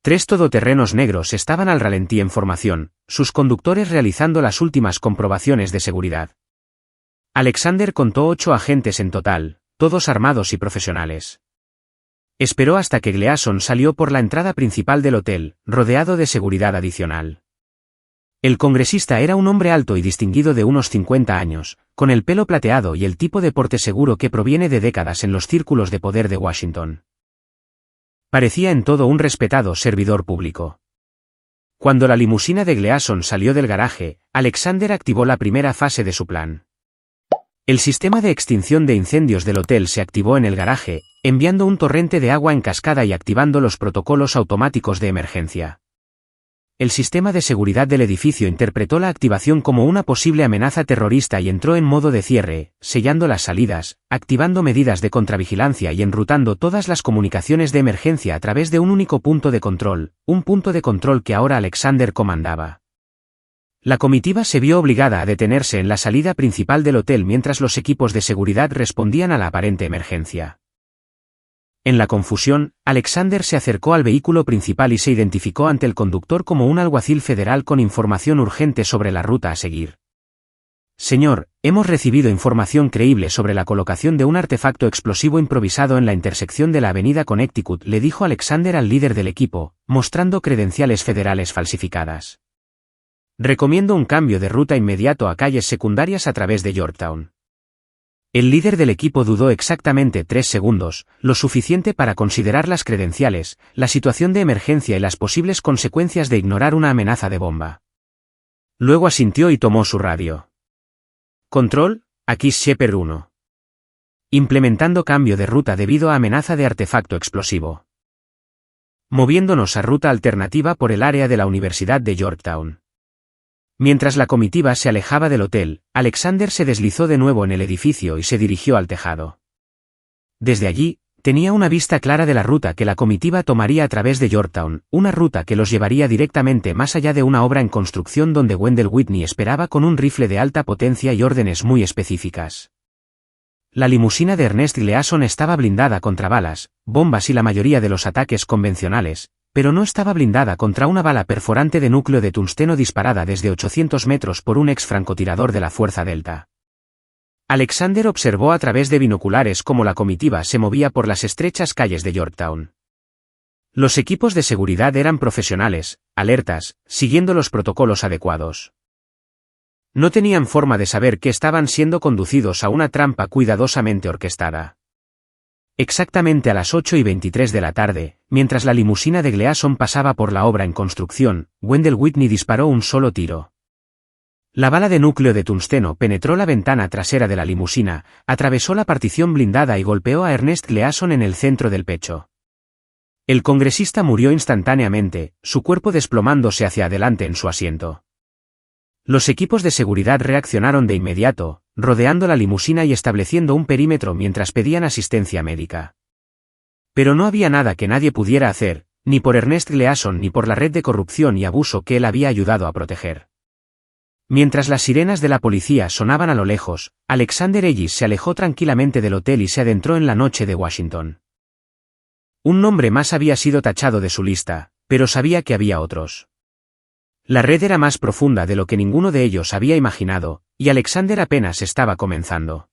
3 todoterrenos negros estaban al ralentí en formación, sus conductores realizando las últimas comprobaciones de seguridad. Alexander contó 8 agentes en total, todos armados y profesionales. Esperó hasta que Gleason salió por la entrada principal del hotel, rodeado de seguridad adicional. El congresista era un hombre alto y distinguido de unos 50 años, con el pelo plateado y el tipo de porte seguro que proviene de décadas en los círculos de poder de Washington. Parecía en todo un respetado servidor público. Cuando la limusina de Gleason salió del garaje, Alexander activó la primera fase de su plan. El sistema de extinción de incendios del hotel se activó en el garaje, enviando un torrente de agua en cascada y activando los protocolos automáticos de emergencia. El sistema de seguridad del edificio interpretó la activación como una posible amenaza terrorista y entró en modo de cierre, sellando las salidas, activando medidas de contravigilancia y enrutando todas las comunicaciones de emergencia a través de un único punto de control, un punto de control que ahora Alexander comandaba. La comitiva se vio obligada a detenerse en la salida principal del hotel mientras los equipos de seguridad respondían a la aparente emergencia. En la confusión, Alexander se acercó al vehículo principal y se identificó ante el conductor como un alguacil federal con información urgente sobre la ruta a seguir. Señor, hemos recibido información creíble sobre la colocación de un artefacto explosivo improvisado en la intersección de la avenida Connecticut, le dijo Alexander al líder del equipo, mostrando credenciales federales falsificadas. Recomiendo un cambio de ruta inmediato a calles secundarias a través de Yorktown. El líder del equipo dudó exactamente 3 segundos, lo suficiente para considerar las credenciales, la situación de emergencia y las posibles consecuencias de ignorar una amenaza de bomba. Luego asintió y tomó su radio. Control, aquí Shepherd 1. Implementando cambio de ruta debido a amenaza de artefacto explosivo. Moviéndonos a ruta alternativa por el área de la Universidad de Yorktown. Mientras la comitiva se alejaba del hotel, Alexander se deslizó de nuevo en el edificio y se dirigió al tejado. Desde allí, tenía una vista clara de la ruta que la comitiva tomaría a través de Yorktown, una ruta que los llevaría directamente más allá de una obra en construcción donde Wendell Whitney esperaba con un rifle de alta potencia y órdenes muy específicas. La limusina de Ernest Gleason estaba blindada contra balas, bombas y la mayoría de los ataques convencionales, pero no estaba blindada contra una bala perforante de núcleo de tungsteno disparada desde 800 metros por un ex francotirador de la Fuerza Delta. Alexander observó a través de binoculares cómo la comitiva se movía por las estrechas calles de Yorktown. Los equipos de seguridad eran profesionales, alertas, siguiendo los protocolos adecuados. No tenían forma de saber que estaban siendo conducidos a una trampa cuidadosamente orquestada. Exactamente a las 8:23 de la tarde, mientras la limusina de Gleason pasaba por la obra en construcción, Wendell Whitney disparó un solo tiro. La bala de núcleo de tungsteno penetró la ventana trasera de la limusina, atravesó la partición blindada y golpeó a Ernest Gleason en el centro del pecho. El congresista murió instantáneamente, su cuerpo desplomándose hacia adelante en su asiento. Los equipos de seguridad reaccionaron de inmediato, rodeando la limusina y estableciendo un perímetro mientras pedían asistencia médica. Pero no había nada que nadie pudiera hacer, ni por Ernest Gleason ni por la red de corrupción y abuso que él había ayudado a proteger. Mientras las sirenas de la policía sonaban a lo lejos, Alexander Ellis se alejó tranquilamente del hotel y se adentró en la noche de Washington. Un nombre más había sido tachado de su lista, pero sabía que había otros. La red era más profunda de lo que ninguno de ellos había imaginado, y Alexander apenas estaba comenzando.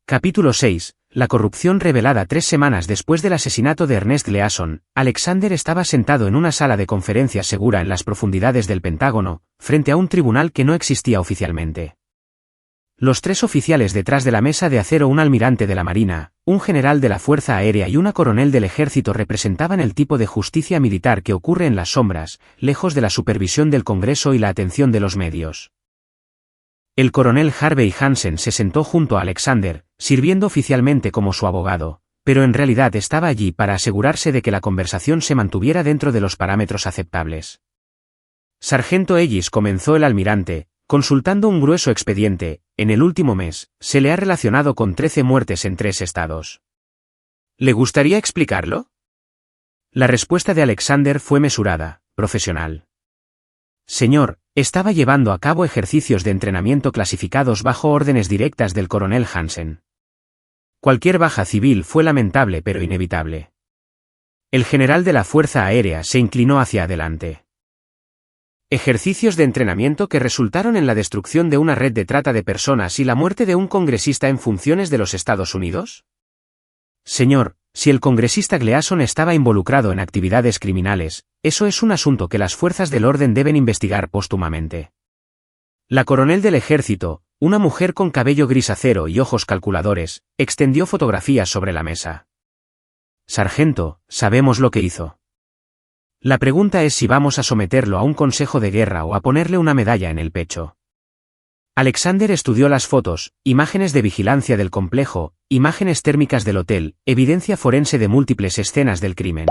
Capítulo 6. La corrupción revelada 3 semanas después del asesinato de Ernest Gleason, Alexander estaba sentado en una sala de conferencias segura en las profundidades del Pentágono, frente a un tribunal que no existía oficialmente. Los 3 oficiales detrás de la mesa de acero, un almirante de la Marina, un general de la Fuerza Aérea y una coronel del Ejército, representaban el tipo de justicia militar que ocurre en las sombras, lejos de la supervisión del Congreso y la atención de los medios. El coronel Harvey Hansen se sentó junto a Alexander, sirviendo oficialmente como su abogado, pero en realidad estaba allí para asegurarse de que la conversación se mantuviera dentro de los parámetros aceptables. Sargento Ellis, comenzó el almirante, consultando un grueso expediente. En el último mes, se le ha relacionado con 13 muertes en 3 estados. ¿Le gustaría explicarlo? La respuesta de Alexander fue mesurada, profesional. Señor, estaba llevando a cabo ejercicios de entrenamiento clasificados bajo órdenes directas del coronel Hansen. Cualquier baja civil fue lamentable pero inevitable. El general de la Fuerza Aérea se inclinó hacia adelante. Ejercicios de entrenamiento que resultaron en la destrucción de una red de trata de personas y la muerte de un congresista en funciones de los Estados Unidos. Señor, Si el congresista Gleason estaba involucrado en actividades criminales, eso es un asunto que las fuerzas del orden deben investigar póstumamente. La coronel del ejército, una mujer con cabello grisáceo y ojos calculadores, extendió fotografías sobre la mesa. Sargento, sabemos lo que hizo. La pregunta es si vamos a someterlo a un consejo de guerra o a ponerle una medalla en el pecho. Alexander estudió las fotos, imágenes de vigilancia del complejo, imágenes térmicas del hotel, evidencia forense de múltiples escenas del crimen.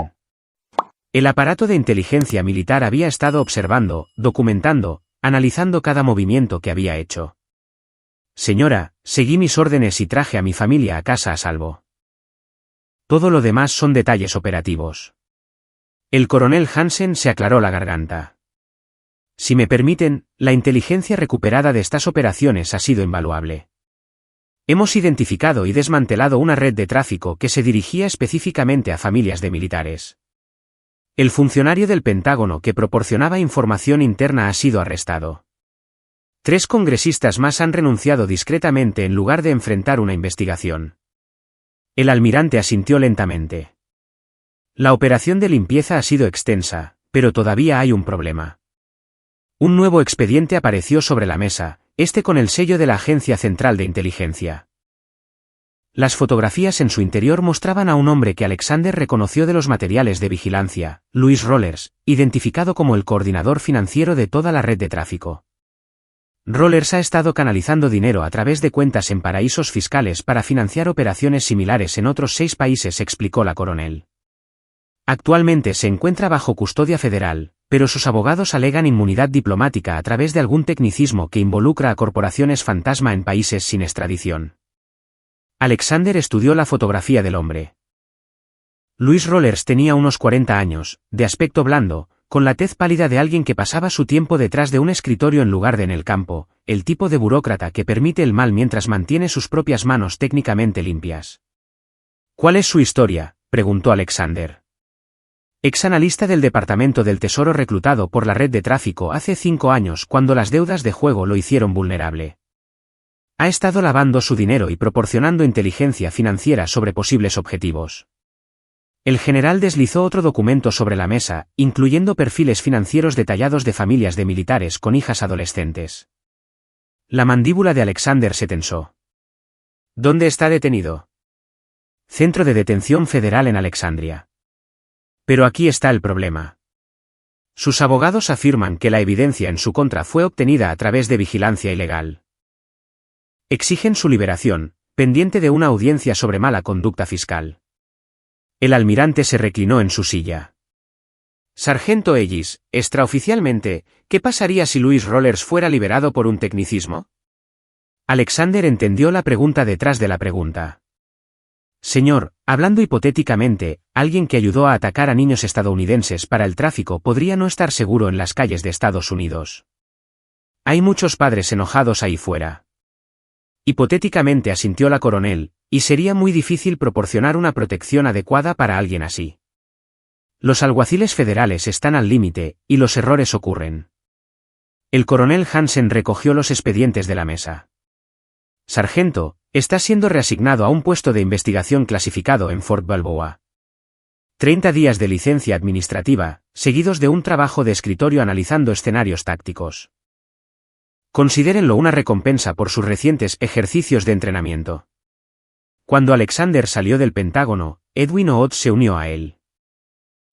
El aparato de inteligencia militar había estado observando, documentando, analizando cada movimiento que había hecho. Señora, seguí mis órdenes y traje a mi familia a casa a salvo. Todo lo demás son detalles operativos. El coronel Hansen se aclaró la garganta. Si me permiten, la inteligencia recuperada de estas operaciones ha sido invaluable. Hemos identificado y desmantelado una red de tráfico que se dirigía específicamente a familias de militares. El funcionario del Pentágono que proporcionaba información interna ha sido arrestado. 3 congresistas más han renunciado discretamente en lugar de enfrentar una investigación. El almirante asintió lentamente. La operación de limpieza ha sido extensa, pero todavía hay un problema. Un nuevo expediente apareció sobre la mesa, este con el sello de la Agencia Central de Inteligencia. Las fotografías en su interior mostraban a un hombre que Alexander reconoció de los materiales de vigilancia, Louis Rollers, identificado como el coordinador financiero de toda la red de tráfico. Rollers ha estado canalizando dinero a través de cuentas en paraísos fiscales para financiar operaciones similares en otros 6 países, explicó la coronel. Actualmente se encuentra bajo custodia federal, pero sus abogados alegan inmunidad diplomática a través de algún tecnicismo que involucra a corporaciones fantasma en países sin extradición. Alexander estudió la fotografía del hombre. Louis Rollers tenía unos 40 años, de aspecto blando, con la tez pálida de alguien que pasaba su tiempo detrás de un escritorio en lugar de en el campo, el tipo de burócrata que permite el mal mientras mantiene sus propias manos técnicamente limpias. ¿Cuál es su historia?, preguntó Alexander. Ex analista del Departamento del Tesoro reclutado por la red de tráfico hace 5 años cuando las deudas de juego lo hicieron vulnerable. Ha estado lavando su dinero y proporcionando inteligencia financiera sobre posibles objetivos. El general deslizó otro documento sobre la mesa, incluyendo perfiles financieros detallados de familias de militares con hijas adolescentes. La mandíbula de Alexander se tensó. ¿Dónde está detenido? Centro de Detención Federal en Alexandria. Pero aquí está el problema. Sus abogados afirman que la evidencia en su contra fue obtenida a través de vigilancia ilegal. Exigen su liberación, pendiente de una audiencia sobre mala conducta fiscal. El almirante se reclinó en su silla. Sargento Ellis, extraoficialmente, ¿qué pasaría si Louis Rollers fuera liberado por un tecnicismo? Alexander entendió la pregunta detrás de la pregunta. Señor, hablando hipotéticamente, alguien que ayudó a atacar a niños estadounidenses para el tráfico podría no estar seguro en las calles de Estados Unidos. Hay muchos padres enojados ahí fuera. Hipotéticamente, asintió la coronel, y sería muy difícil proporcionar una protección adecuada para alguien así. Los alguaciles federales están al límite, y los errores ocurren. El coronel Hansen recogió los expedientes de la mesa. Sargento, está siendo reasignado a un puesto de investigación clasificado en Fort Balboa. 30 días de licencia administrativa, seguidos de un trabajo de escritorio analizando escenarios tácticos. Considérenlo una recompensa por sus recientes ejercicios de entrenamiento. Cuando Alexander salió del Pentágono, Edwin Ott se unió a él.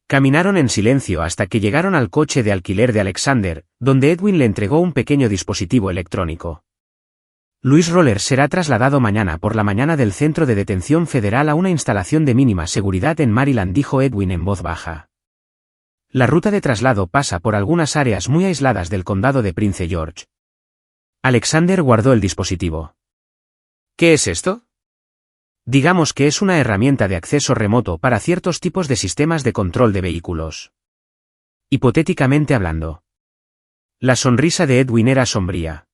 Caminaron en silencio hasta que llegaron al coche de alquiler de Alexander, donde Edwin le entregó un pequeño dispositivo electrónico. Louis Rollers será trasladado mañana por la mañana del Centro de Detención Federal a una instalación de mínima seguridad en Maryland, dijo Edwin en voz baja. La ruta de traslado pasa por algunas áreas muy aisladas del condado de Prince George. Alexander guardó el dispositivo. ¿Qué es esto? Digamos que es una herramienta de acceso remoto para ciertos tipos de sistemas de control de vehículos. Hipotéticamente hablando. La sonrisa de Edwin era sombría.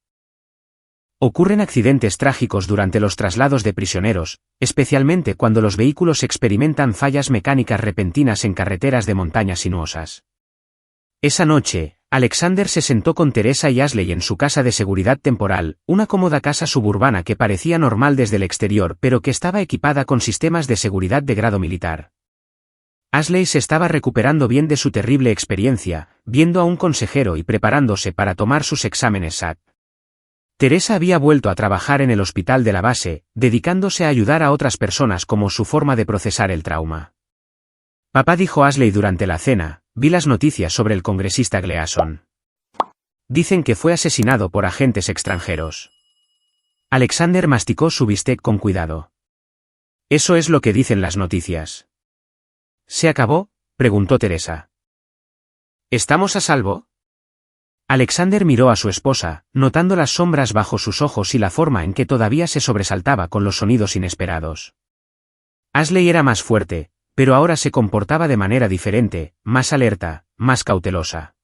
Ocurren accidentes trágicos durante los traslados de prisioneros, especialmente cuando los vehículos experimentan fallas mecánicas repentinas en carreteras de montaña sinuosas. Esa noche, Alexander se sentó con Teresa y Ashley en su casa de seguridad temporal, una cómoda casa suburbana que parecía normal desde el exterior pero que estaba equipada con sistemas de seguridad de grado militar. Ashley se estaba recuperando bien de su terrible experiencia, viendo a un consejero y preparándose para tomar sus exámenes SAT. Teresa había vuelto a trabajar en el hospital de la base, dedicándose a ayudar a otras personas como su forma de procesar el trauma. Papá, dijo Ashley durante la cena, vi las noticias sobre el congresista Gleason. Dicen que fue asesinado por agentes extranjeros. Alexander masticó su bistec con cuidado. Eso es lo que dicen las noticias. ¿Se acabó?, preguntó Teresa. ¿Estamos a salvo? Alexander miró a su esposa, notando las sombras bajo sus ojos y la forma en que todavía se sobresaltaba con los sonidos inesperados. Ashley era más fuerte, pero ahora se comportaba de manera diferente, más alerta, más cautelosa.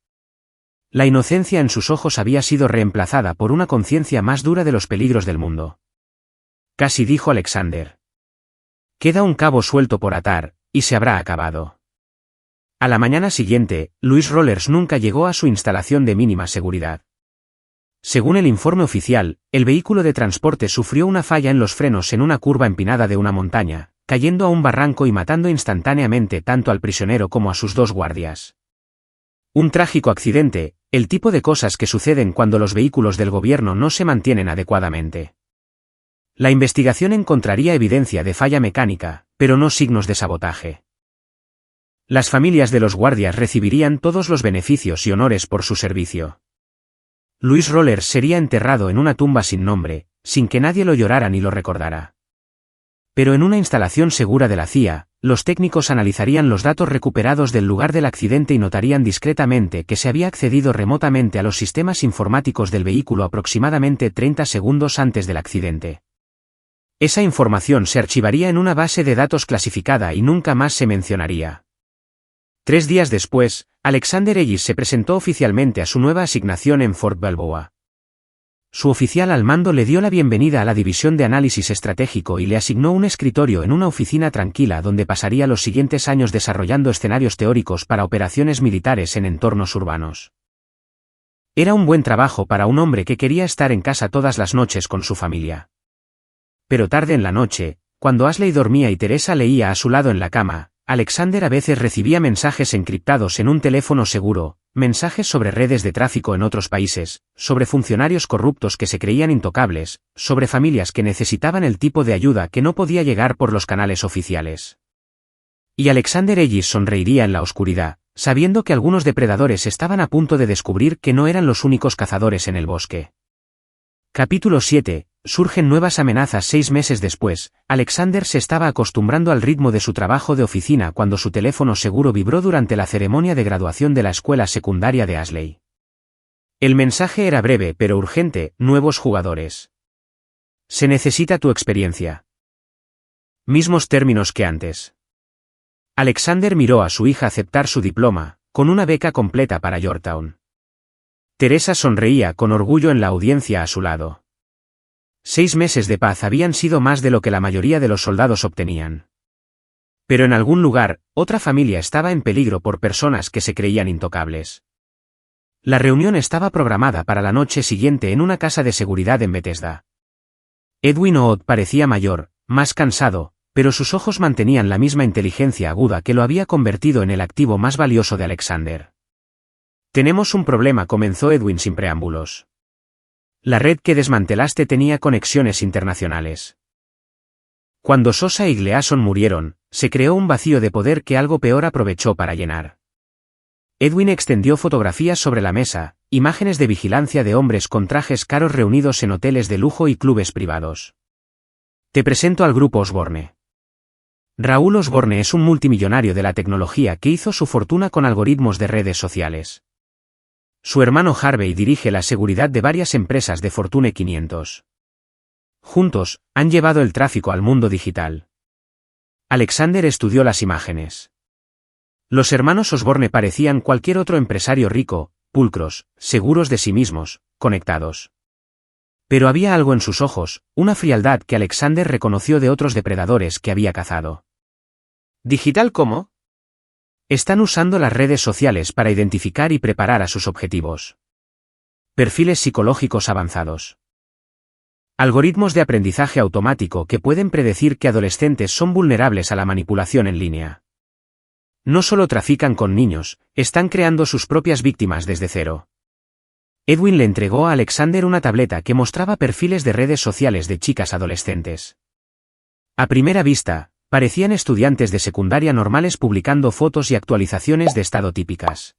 La inocencia en sus ojos había sido reemplazada por una conciencia más dura de los peligros del mundo. Casi, dijo Alexander. Queda un cabo suelto por atar, y se habrá acabado. A la mañana siguiente, Louis Rollers nunca llegó a su instalación de mínima seguridad. Según el informe oficial, el vehículo de transporte sufrió una falla en los frenos en una curva empinada de una montaña, cayendo a un barranco y matando instantáneamente tanto al prisionero como a sus dos guardias. Un trágico accidente, el tipo de cosas que suceden cuando los vehículos del gobierno no se mantienen adecuadamente. La investigación encontraría evidencia de falla mecánica, pero no signos de sabotaje. Las familias de los guardias recibirían todos los beneficios y honores por su servicio. Louis Rollers sería enterrado en una tumba sin nombre, sin que nadie lo llorara ni lo recordara. Pero en una instalación segura de la CIA, los técnicos analizarían los datos recuperados del lugar del accidente y notarían discretamente que se había accedido remotamente a los sistemas informáticos del vehículo aproximadamente 30 segundos antes del accidente. Esa información se archivaría en una base de datos clasificada y nunca más se mencionaría. 3 días después, Alexander Ellis se presentó oficialmente a su nueva asignación en Fort Balboa. Su oficial al mando le dio la bienvenida a la división de análisis estratégico y le asignó un escritorio en una oficina tranquila donde pasaría los siguientes años desarrollando escenarios teóricos para operaciones militares en entornos urbanos. Era un buen trabajo para un hombre que quería estar en casa todas las noches con su familia. Pero tarde en la noche, cuando Ashley dormía y Teresa leía a su lado en la cama, Alexander a veces recibía mensajes encriptados en un teléfono seguro, mensajes sobre redes de tráfico en otros países, sobre funcionarios corruptos que se creían intocables, sobre familias que necesitaban el tipo de ayuda que no podía llegar por los canales oficiales. Y Alexander Ellis sonreiría en la oscuridad, sabiendo que algunos depredadores estaban a punto de descubrir que no eran los únicos cazadores en el bosque. Capítulo 7. Surgen nuevas amenazas. 6 meses después, Alexander se estaba acostumbrando al ritmo de su trabajo de oficina cuando su teléfono seguro vibró durante la ceremonia de graduación de la escuela secundaria de Ashley. El mensaje era breve pero urgente: nuevos jugadores. Se necesita tu experiencia. Mismos términos que antes. Alexander miró a su hija aceptar su diploma, con una beca completa para Yorktown. Teresa sonreía con orgullo en la audiencia a su lado. 6 meses de paz habían sido más de lo que la mayoría de los soldados obtenían. Pero en algún lugar, otra familia estaba en peligro por personas que se creían intocables. La reunión estaba programada para la noche siguiente en una casa de seguridad en Bethesda. Edwin Ood parecía mayor, más cansado, pero sus ojos mantenían la misma inteligencia aguda que lo había convertido en el activo más valioso de Alexander. Tenemos un problema, comenzó Edwin sin preámbulos. La red que desmantelaste tenía conexiones internacionales. Cuando Sosa y Gleason murieron, se creó un vacío de poder que algo peor aprovechó para llenar. Edwin extendió fotografías sobre la mesa, imágenes de vigilancia de hombres con trajes caros reunidos en hoteles de lujo y clubes privados. Te presento al grupo Osborne. Raúl Osborne es un multimillonario de la tecnología que hizo su fortuna con algoritmos de redes sociales. Su hermano Harvey dirige la seguridad de varias empresas de Fortune 500. Juntos, han llevado el tráfico al mundo digital. Alexander estudió las imágenes. Los hermanos Osborne parecían cualquier otro empresario rico, pulcros, seguros de sí mismos, conectados. Pero había algo en sus ojos, una frialdad que Alexander reconoció de otros depredadores que había cazado. ¿Digital cómo? Están usando las redes sociales para identificar y preparar a sus objetivos. Perfiles psicológicos avanzados. Algoritmos de aprendizaje automático que pueden predecir que adolescentes son vulnerables a la manipulación en línea. No solo trafican con niños, están creando sus propias víctimas desde cero. Edwin le entregó a Alexander una tableta que mostraba perfiles de redes sociales de chicas adolescentes. A primera vista, parecían estudiantes de secundaria normales publicando fotos y actualizaciones de estado típicas.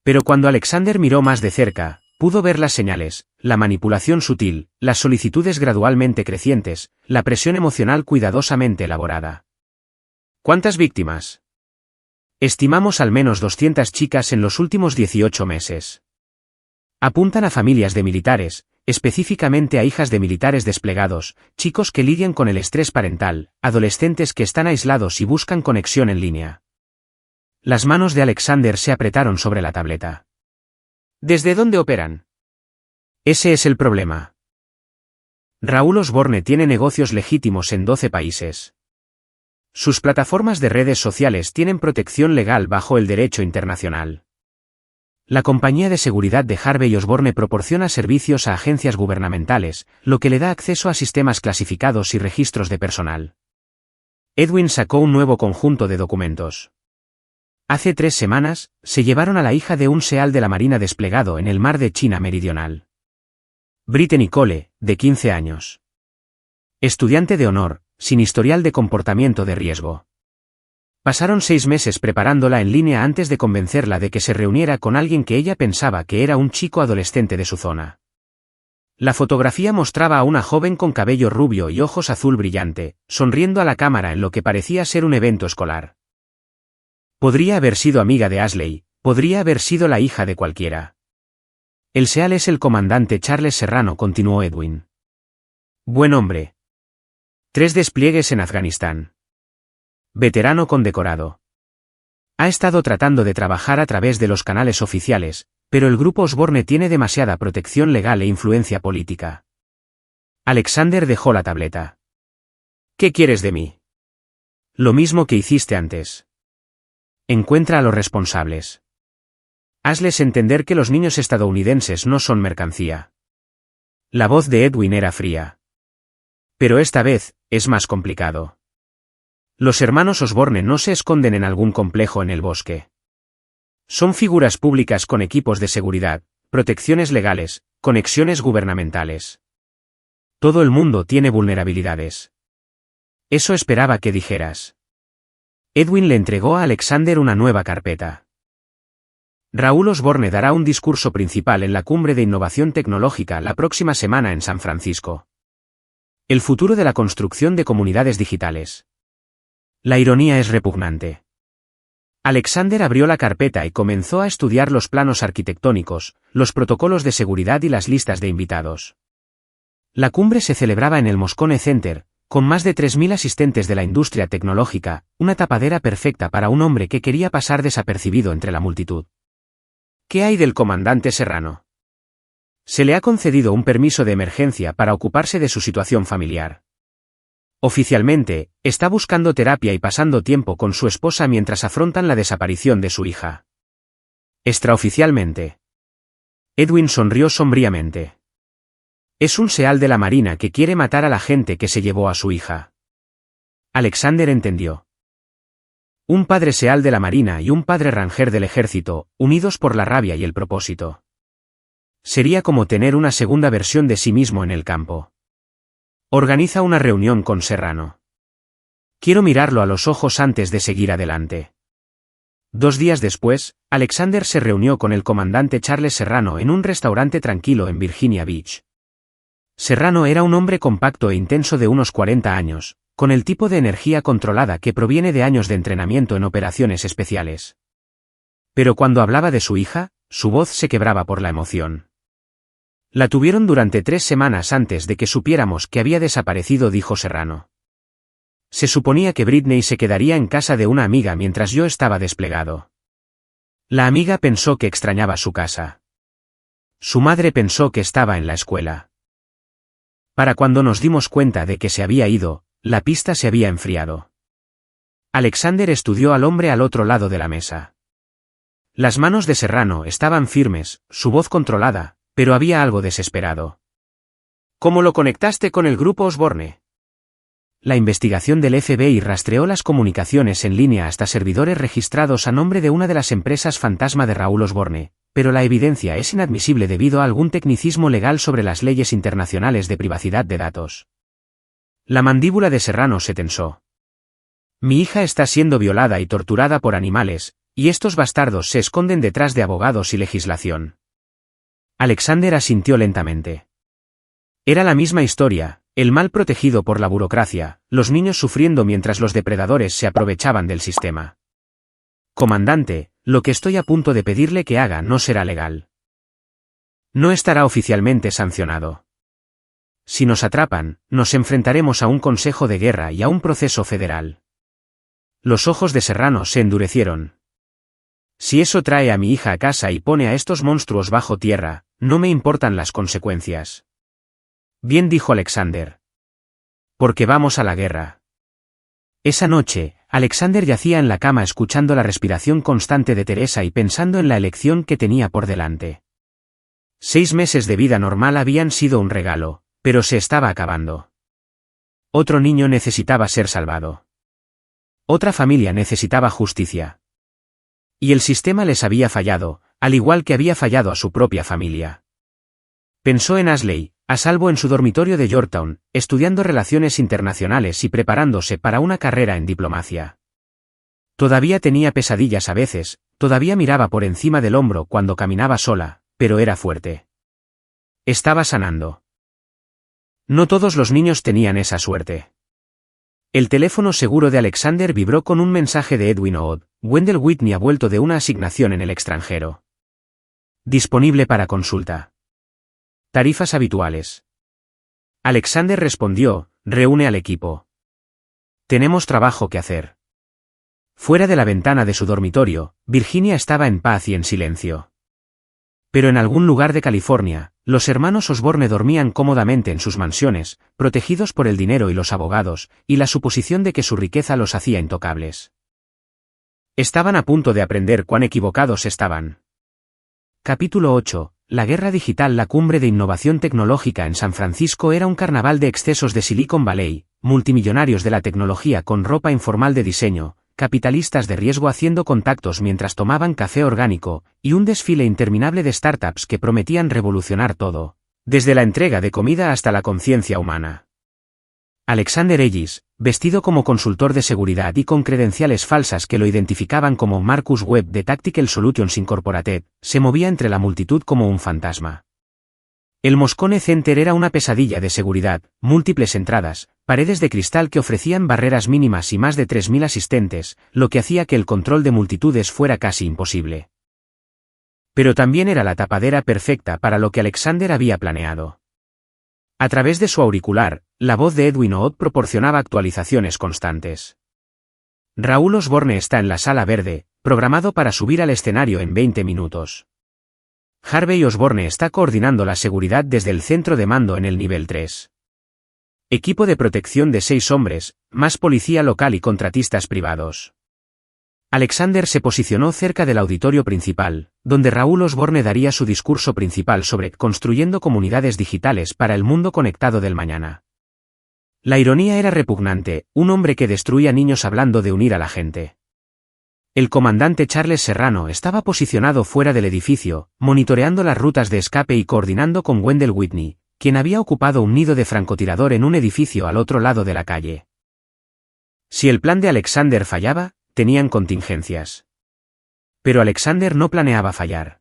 Pero cuando Alexander miró más de cerca, pudo ver las señales, la manipulación sutil, las solicitudes gradualmente crecientes, la presión emocional cuidadosamente elaborada. ¿Cuántas víctimas? Estimamos al menos 200 chicas en los últimos 18 meses. Apuntan a familias de militares, específicamente a hijas de militares desplegados, chicos que lidian con el estrés parental, adolescentes que están aislados y buscan conexión en línea. Las manos de Alexander se apretaron sobre la tableta. ¿Desde dónde operan? Ese es el problema. Raúl Osborne tiene negocios legítimos en 12 países. Sus plataformas de redes sociales tienen protección legal bajo el derecho internacional. La compañía de seguridad de Harvey Osborne proporciona servicios a agencias gubernamentales, lo que le da acceso a sistemas clasificados y registros de personal. Edwin sacó un nuevo conjunto de documentos. Hace 3 semanas, se llevaron a la hija de un SEAL de la Marina desplegado en el mar de China Meridional. Brittany Cole, de 15 años. Estudiante de honor, sin historial de comportamiento de riesgo. Pasaron 6 meses preparándola en línea antes de convencerla de que se reuniera con alguien que ella pensaba que era un chico adolescente de su zona. La fotografía mostraba a una joven con cabello rubio y ojos azul brillante, sonriendo a la cámara en lo que parecía ser un evento escolar. Podría haber sido amiga de Ashley, podría haber sido la hija de cualquiera. El SEAL es el comandante Charles Serrano, continuó Edwin. Buen hombre. 3 despliegues en Afganistán. Veterano condecorado. Ha estado tratando de trabajar a través de los canales oficiales, pero el grupo Osborne tiene demasiada protección legal e influencia política. Alexander dejó la tableta. ¿Qué quieres de mí? Lo mismo que hiciste antes. Encuentra a los responsables. Hazles entender que los niños estadounidenses no son mercancía. La voz de Edwin era fría. Pero esta vez, es más complicado. Los hermanos Osborne no se esconden en algún complejo en el bosque. Son figuras públicas con equipos de seguridad, protecciones legales, conexiones gubernamentales. Todo el mundo tiene vulnerabilidades. Eso esperaba que dijeras. Edwin le entregó a Alexander una nueva carpeta. Raúl Osborne dará un discurso principal en la Cumbre de Innovación Tecnológica la próxima semana en San Francisco. El futuro de la construcción de comunidades digitales. La ironía es repugnante. Alexander abrió la carpeta y comenzó a estudiar los planos arquitectónicos, los protocolos de seguridad y las listas de invitados. La cumbre se celebraba en el Moscone Center, con más de 3.000 asistentes de la industria tecnológica, una tapadera perfecta para un hombre que quería pasar desapercibido entre la multitud. ¿Qué hay del comandante Serrano? Se le ha concedido un permiso de emergencia para ocuparse de su situación familiar. Oficialmente, está buscando terapia y pasando tiempo con su esposa mientras afrontan la desaparición de su hija. Extraoficialmente. Edwin sonrió sombríamente. Es un SEAL de la Marina que quiere matar a la gente que se llevó a su hija. Alexander entendió. Un padre SEAL de la Marina y un padre Ranger del Ejército, unidos por la rabia y el propósito. Sería como tener una segunda versión de sí mismo en el campo. Organiza una reunión con Serrano. Quiero mirarlo a los ojos antes de seguir adelante. 2 días después, Alexander se reunió con el comandante Charles Serrano en un restaurante tranquilo en Virginia Beach. Serrano era un hombre compacto e intenso de unos 40 años, con el tipo de energía controlada que proviene de años de entrenamiento en operaciones especiales. Pero cuando hablaba de su hija, su voz se quebraba por la emoción. La tuvieron durante 3 semanas antes de que supiéramos que había desaparecido, dijo Serrano. Se suponía que Britney se quedaría en casa de una amiga mientras yo estaba desplegado. La amiga pensó que extrañaba su casa. Su madre pensó que estaba en la escuela. Para cuando nos dimos cuenta de que se había ido, la pista se había enfriado. Alexander estudió al hombre al otro lado de la mesa. Las manos de Serrano estaban firmes, su voz controlada, pero había algo desesperado. ¿Cómo lo conectaste con el grupo Osborne? La investigación del FBI rastreó las comunicaciones en línea hasta servidores registrados a nombre de una de las empresas fantasma de Raúl Osborne, pero la evidencia es inadmisible debido a algún tecnicismo legal sobre las leyes internacionales de privacidad de datos. La mandíbula de Serrano se tensó. Mi hija está siendo violada y torturada por animales, y estos bastardos se esconden detrás de abogados y legislación. Alexander asintió lentamente. Era la misma historia, el mal protegido por la burocracia, los niños sufriendo mientras los depredadores se aprovechaban del sistema. Comandante, lo que estoy a punto de pedirle que haga no será legal. No estará oficialmente sancionado. Si nos atrapan, nos enfrentaremos a un consejo de guerra y a un proceso federal. Los ojos de Serrano se endurecieron. Si eso trae a mi hija a casa y pone a estos monstruos bajo tierra, no me importan las consecuencias. Bien, dijo Alexander. Porque vamos a la guerra. Esa noche, Alexander yacía en la cama escuchando la respiración constante de Teresa y pensando en la elección que tenía por delante. 6 meses de vida normal habían sido un regalo, pero se estaba acabando. Otro niño necesitaba ser salvado. Otra familia necesitaba justicia. Y el sistema les había fallado, al igual que había fallado a su propia familia. Pensó en Ashley, a salvo en su dormitorio de Yorktown, estudiando relaciones internacionales y preparándose para una carrera en diplomacia. Todavía tenía pesadillas a veces, todavía miraba por encima del hombro cuando caminaba sola, pero era fuerte. Estaba sanando. No todos los niños tenían esa suerte. El teléfono seguro de Alexander vibró con un mensaje de Edwin Odd. Wendell Whitney ha vuelto de una asignación en el extranjero. Disponible para consulta. Tarifas habituales. Alexander respondió, reúne al equipo. Tenemos trabajo que hacer. Fuera de la ventana de su dormitorio, Virginia estaba en paz y en silencio. Pero en algún lugar de California, los hermanos Osborne dormían cómodamente en sus mansiones, protegidos por el dinero y los abogados, y la suposición de que su riqueza los hacía intocables. Estaban a punto de aprender cuán equivocados estaban. Capítulo 8. La guerra digital. La cumbre de innovación tecnológica en San Francisco era un carnaval de excesos de Silicon Valley, multimillonarios de la tecnología con ropa informal de diseño, capitalistas de riesgo haciendo contactos mientras tomaban café orgánico, y un desfile interminable de startups que prometían revolucionar todo, desde la entrega de comida hasta la conciencia humana. Alexander Ellis, vestido como consultor de seguridad y con credenciales falsas que lo identificaban como Marcus Webb de Tactical Solutions Incorporated, se movía entre la multitud como un fantasma. El Moscone Center era una pesadilla de seguridad, múltiples entradas, paredes de cristal que ofrecían barreras mínimas y más de 3.000 asistentes, lo que hacía que el control de multitudes fuera casi imposible. Pero también era la tapadera perfecta para lo que Alexander había planeado. A través de su auricular, la voz de Edwin Odd proporcionaba actualizaciones constantes. Raúl Osborne está en la sala verde, programado para subir al escenario en 20 minutos. Harvey Osborne está coordinando la seguridad desde el centro de mando en el nivel 3. Equipo de protección de 6 hombres, más policía local y contratistas privados. Alexander se posicionó cerca del auditorio principal, donde Raúl Osborne daría su discurso principal sobre construyendo comunidades digitales para el mundo conectado del mañana. La ironía era repugnante, un hombre que destruía niños hablando de unir a la gente. El comandante Charles Serrano estaba posicionado fuera del edificio, monitoreando las rutas de escape y coordinando con Wendell Whitney, quien había ocupado un nido de francotirador en un edificio al otro lado de la calle. Si el plan de Alexander fallaba, tenían contingencias. Pero Alexander no planeaba fallar.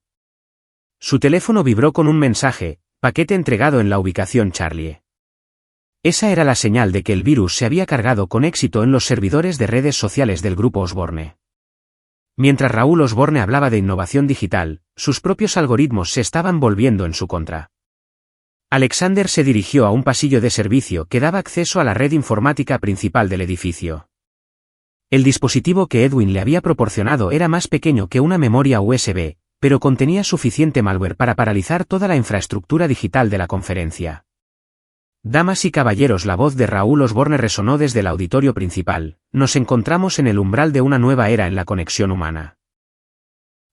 Su teléfono vibró con un mensaje, paquete entregado en la ubicación Charlie. Esa era la señal de que el virus se había cargado con éxito en los servidores de redes sociales del grupo Osborne. Mientras Raúl Osborne hablaba de innovación digital, sus propios algoritmos se estaban volviendo en su contra. Alexander se dirigió a un pasillo de servicio que daba acceso a la red informática principal del edificio. El dispositivo que Edwin le había proporcionado era más pequeño que una memoria USB, pero contenía suficiente malware para paralizar toda la infraestructura digital de la conferencia. Damas y caballeros, la voz de Raúl Osborne resonó desde el auditorio principal. Nos encontramos en el umbral de una nueva era en la conexión humana.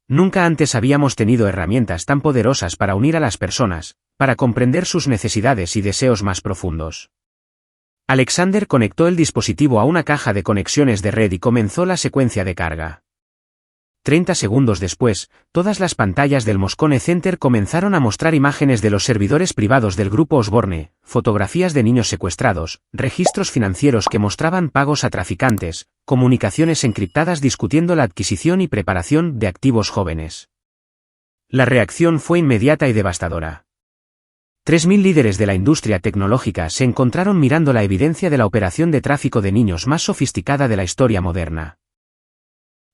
Nunca antes habíamos tenido herramientas tan poderosas para unir a las personas, para comprender sus necesidades y deseos más profundos. Alexander conectó el dispositivo a una caja de conexiones de red y comenzó la secuencia de carga. 30 segundos después, todas las pantallas del Moscone Center comenzaron a mostrar imágenes de los servidores privados del grupo Osborne, fotografías de niños secuestrados, registros financieros que mostraban pagos a traficantes, comunicaciones encriptadas discutiendo la adquisición y preparación de activos jóvenes. La reacción fue inmediata y devastadora. 3.000 líderes de la industria tecnológica se encontraron mirando la evidencia de la operación de tráfico de niños más sofisticada de la historia moderna.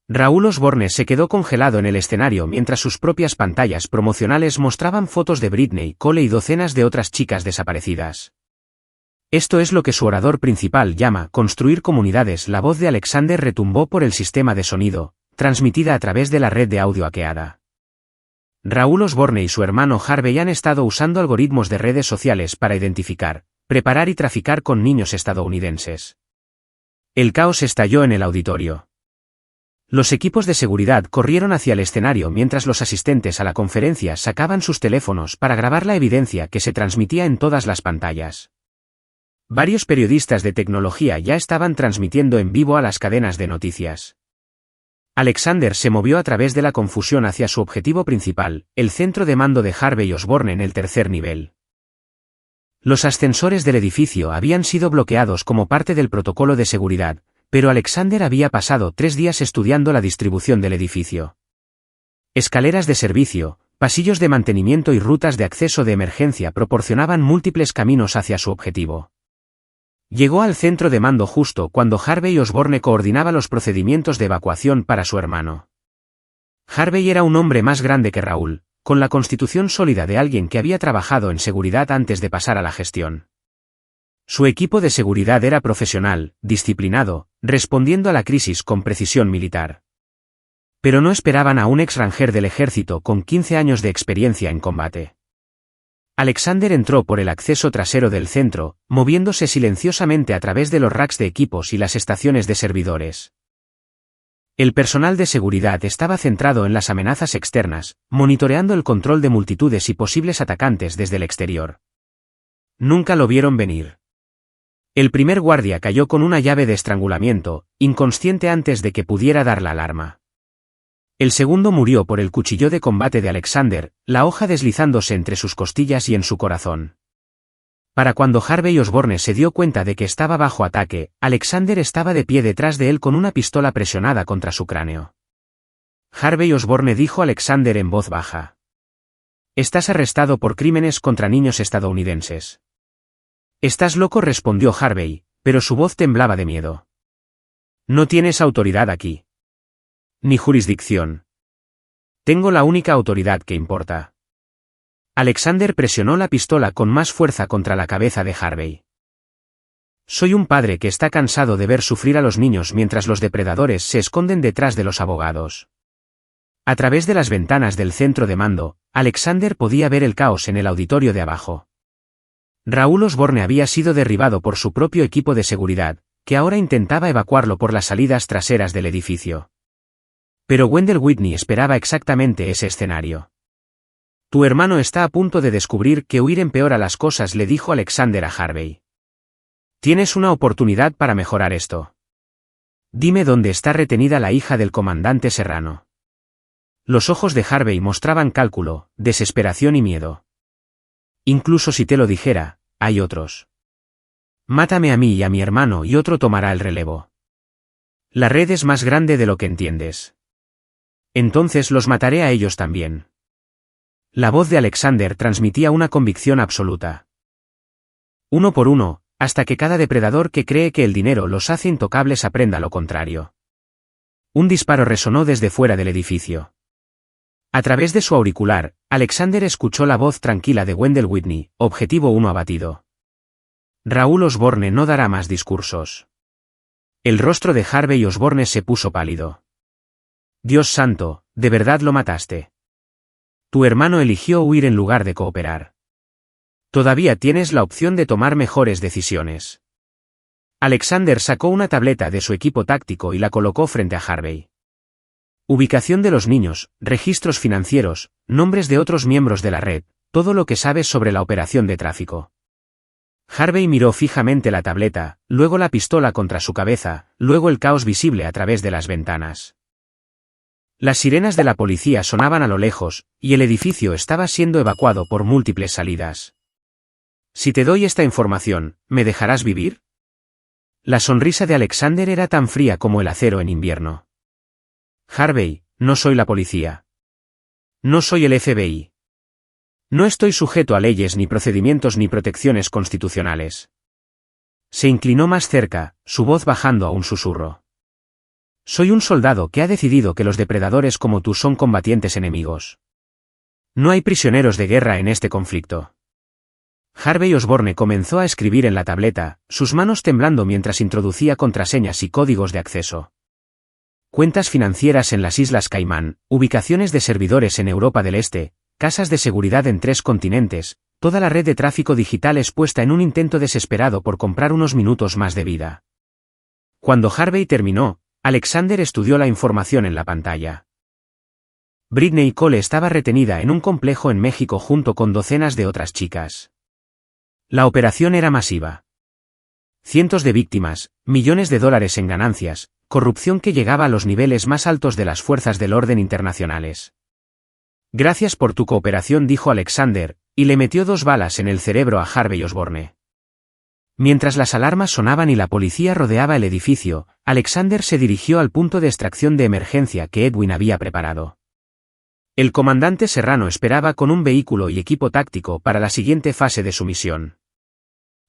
Raúl Osborne se quedó congelado en el escenario mientras sus propias pantallas promocionales mostraban fotos de Britney, Cole y docenas de otras chicas desaparecidas. Esto es lo que su orador principal llama construir comunidades. La voz de Alexander retumbó por el sistema de sonido, transmitida a través de la red de audio hackeada. Raúl Osborne y su hermano Harvey han estado usando algoritmos de redes sociales para identificar, preparar y traficar con niños estadounidenses. El caos estalló en el auditorio. Los equipos de seguridad corrieron hacia el escenario mientras los asistentes a la conferencia sacaban sus teléfonos para grabar la evidencia que se transmitía en todas las pantallas. Varios periodistas de tecnología ya estaban transmitiendo en vivo a las cadenas de noticias. Alexander se movió a través de la confusión hacia su objetivo principal, el centro de mando de Harvey Osborne en el tercer nivel. Los ascensores del edificio habían sido bloqueados como parte del protocolo de seguridad, pero Alexander había pasado 3 días estudiando la distribución del edificio. Escaleras de servicio, pasillos de mantenimiento y rutas de acceso de emergencia proporcionaban múltiples caminos hacia su objetivo. Llegó al centro de mando justo cuando Harvey Osborne coordinaba los procedimientos de evacuación para su hermano. Harvey era un hombre más grande que Raúl, con la constitución sólida de alguien que había trabajado en seguridad antes de pasar a la gestión. Su equipo de seguridad era profesional, disciplinado, respondiendo a la crisis con precisión militar. Pero no esperaban a un ex ranger del ejército con 15 años de experiencia en combate. Alexander entró por el acceso trasero del centro, moviéndose silenciosamente a través de los racks de equipos y las estaciones de servidores. El personal de seguridad estaba centrado en las amenazas externas, monitoreando el control de multitudes y posibles atacantes desde el exterior. Nunca lo vieron venir. El primer guardia cayó con una llave de estrangulamiento, inconsciente antes de que pudiera dar la alarma. El segundo murió por el cuchillo de combate de Alexander, la hoja deslizándose entre sus costillas y en su corazón. Para cuando Harvey Osborne se dio cuenta de que estaba bajo ataque, Alexander estaba de pie detrás de él con una pistola presionada contra su cráneo. Harvey Osborne dijo a Alexander en voz baja: «Estás arrestado por crímenes contra niños estadounidenses». «Estás loco», respondió Harvey, pero su voz temblaba de miedo. «No tienes autoridad aquí. Ni jurisdicción. Tengo la única autoridad que importa». Alexander presionó la pistola con más fuerza contra la cabeza de Harvey. «Soy un padre que está cansado de ver sufrir a los niños mientras los depredadores se esconden detrás de los abogados». A través de las ventanas del centro de mando, Alexander podía ver el caos en el auditorio de abajo. Raúl Osborne había sido derribado por su propio equipo de seguridad, que ahora intentaba evacuarlo por las salidas traseras del edificio. Pero Wendell Whitney esperaba exactamente ese escenario. «Tu hermano está a punto de descubrir que huir empeora las cosas», le dijo Alexander a Harvey. «Tienes una oportunidad para mejorar esto. Dime dónde está retenida la hija del comandante Serrano». Los ojos de Harvey mostraban cálculo, desesperación y miedo. «Incluso si te lo dijera, hay otros. Mátame a mí y a mi hermano y otro tomará el relevo. La red es más grande de lo que entiendes. Entonces los mataré a ellos también». La voz de Alexander transmitía una convicción absoluta. Uno por uno, hasta que cada depredador que cree que el dinero los hace intocables aprenda lo contrario. Un disparo resonó desde fuera del edificio. A través de su auricular, Alexander escuchó la voz tranquila de Wendell Whitney: «Objetivo 1 abatido. Raúl Osborne no dará más discursos». El rostro de Harvey Osborne se puso pálido. «Dios santo, ¿de verdad lo mataste? Tu hermano eligió huir en lugar de cooperar». Todavía tienes la opción de tomar mejores decisiones. Alexander sacó una tableta de su equipo táctico y la colocó frente a Harvey. Ubicación de los niños, registros financieros, nombres de otros miembros de la red, todo lo que sabes sobre la operación de tráfico. Harvey miró fijamente la tableta, luego la pistola contra su cabeza, luego el caos visible a través de las ventanas. Las sirenas de la policía sonaban a lo lejos, y el edificio estaba siendo evacuado por múltiples salidas. Si te doy esta información, ¿me dejarás vivir? La sonrisa de Alexander era tan fría como el acero en invierno. Harvey, no soy la policía. No soy el FBI. No estoy sujeto a leyes ni procedimientos ni protecciones constitucionales. Se inclinó más cerca, su voz bajando a un susurro. Soy un soldado que ha decidido que los depredadores como tú son combatientes enemigos. No hay prisioneros de guerra en este conflicto. Harvey Osborne comenzó a escribir en la tableta, sus manos temblando mientras introducía contraseñas y códigos de acceso. Cuentas financieras en las Islas Caimán, ubicaciones de servidores en Europa del Este, casas de seguridad en 3 continentes, toda la red de tráfico digital expuesta en un intento desesperado por comprar unos minutos más de vida. Cuando Harvey terminó, Alexander estudió la información en la pantalla. Britney Cole estaba retenida en un complejo en México junto con docenas de otras chicas. La operación era masiva. Cientos de víctimas, millones de dólares en ganancias, corrupción que llegaba a los niveles más altos de las fuerzas del orden internacionales. Gracias por tu cooperación, dijo Alexander, y le metió 2 balas en el cerebro a Harvey Osborne. Mientras las alarmas sonaban y la policía rodeaba el edificio, Alexander se dirigió al punto de extracción de emergencia que Edwin había preparado. El comandante Serrano esperaba con un vehículo y equipo táctico para la siguiente fase de su misión.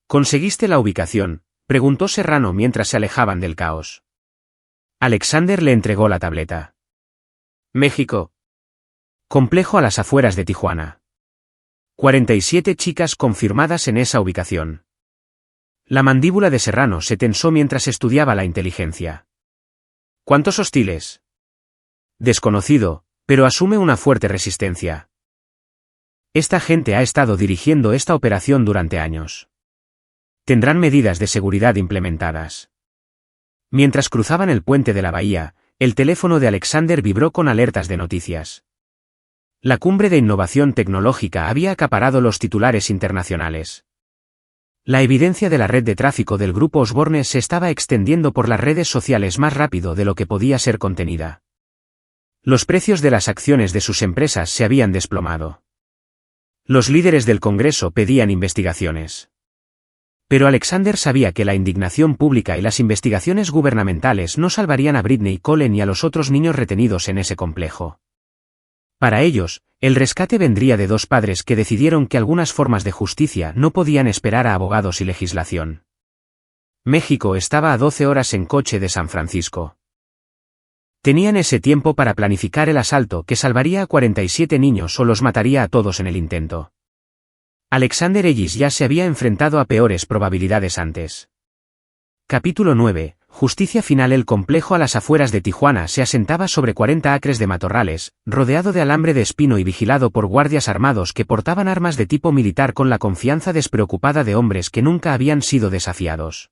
¿Conseguiste la ubicación?, preguntó Serrano mientras se alejaban del caos. Alexander le entregó la tableta. México. Complejo a las afueras de Tijuana. 47 chicas confirmadas en esa ubicación. La mandíbula de Serrano se tensó mientras estudiaba la inteligencia. ¿Cuántos hostiles? Desconocido, pero asume una fuerte resistencia. Esta gente ha estado dirigiendo esta operación durante años. Tendrán medidas de seguridad implementadas. Mientras cruzaban el puente de la bahía, el teléfono de Alexander vibró con alertas de noticias. La cumbre de innovación tecnológica había acaparado los titulares internacionales. La evidencia de la red de tráfico del grupo Osborne se estaba extendiendo por las redes sociales más rápido de lo que podía ser contenida. Los precios de las acciones de sus empresas se habían desplomado. Los líderes del Congreso pedían investigaciones. Pero Alexander sabía que la indignación pública y las investigaciones gubernamentales no salvarían a Britney Cole ni a los otros niños retenidos en ese complejo. Para ellos, el rescate vendría de 2 padres que decidieron que algunas formas de justicia no podían esperar a abogados y legislación. México estaba a 12 horas en coche de San Francisco. Tenían ese tiempo para planificar el asalto que salvaría a 47 niños o los mataría a todos en el intento. Alexander Ellis ya se había enfrentado a peores probabilidades antes. Capítulo 9. Justicia final. El complejo a las afueras de Tijuana se asentaba sobre 40 acres de matorrales, rodeado de alambre de espino y vigilado por guardias armados que portaban armas de tipo militar con la confianza despreocupada de hombres que nunca habían sido desafiados.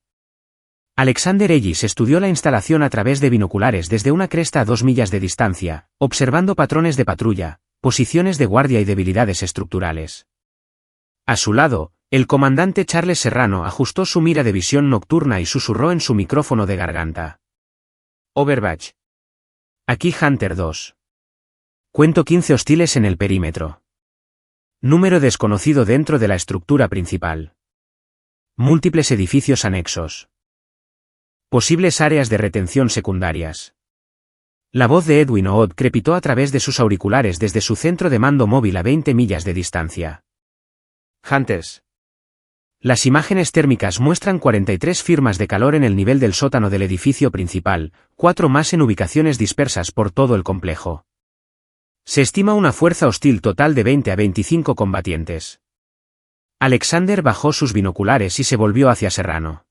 Alexander Ellis estudió la instalación a través de binoculares desde una cresta a 2 millas de distancia, observando patrones de patrulla, posiciones de guardia y debilidades estructurales. A su lado, el comandante Charles Serrano ajustó su mira de visión nocturna y susurró en su micrófono de garganta. Overwatch. Aquí Hunter 2. Cuento 15 hostiles en el perímetro. Número desconocido dentro de la estructura principal. Múltiples edificios anexos. Posibles áreas de retención secundarias. La voz de Edwin Ood crepitó a través de sus auriculares desde su centro de mando móvil a 20 millas de distancia. Hunters. Las imágenes térmicas muestran 43 firmas de calor en el nivel del sótano del edificio principal, 4 más en ubicaciones dispersas por todo el complejo. Se estima una fuerza hostil total de 20 a 25 combatientes. Alexander bajó sus binoculares y se volvió hacia Serrano.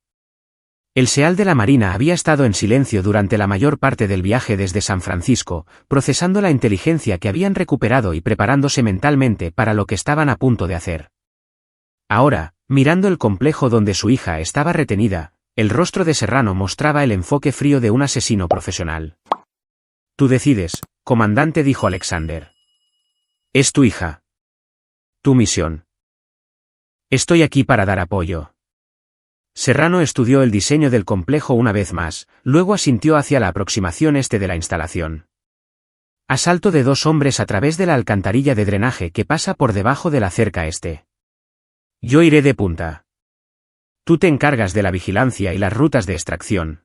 El SEAL de la Marina había estado en silencio durante la mayor parte del viaje desde San Francisco, procesando la inteligencia que habían recuperado y preparándose mentalmente para lo que estaban a punto de hacer. Ahora, mirando el complejo donde su hija estaba retenida, el rostro de Serrano mostraba el enfoque frío de un asesino profesional. Tú decides, comandante, dijo Alexander. Es tu hija. Tu misión. Estoy aquí para dar apoyo. Serrano estudió el diseño del complejo una vez más, luego asintió hacia la aproximación este de la instalación. Asalto de 2 hombres a través de la alcantarilla de drenaje que pasa por debajo de la cerca este. Yo iré de punta. Tú te encargas de la vigilancia y las rutas de extracción.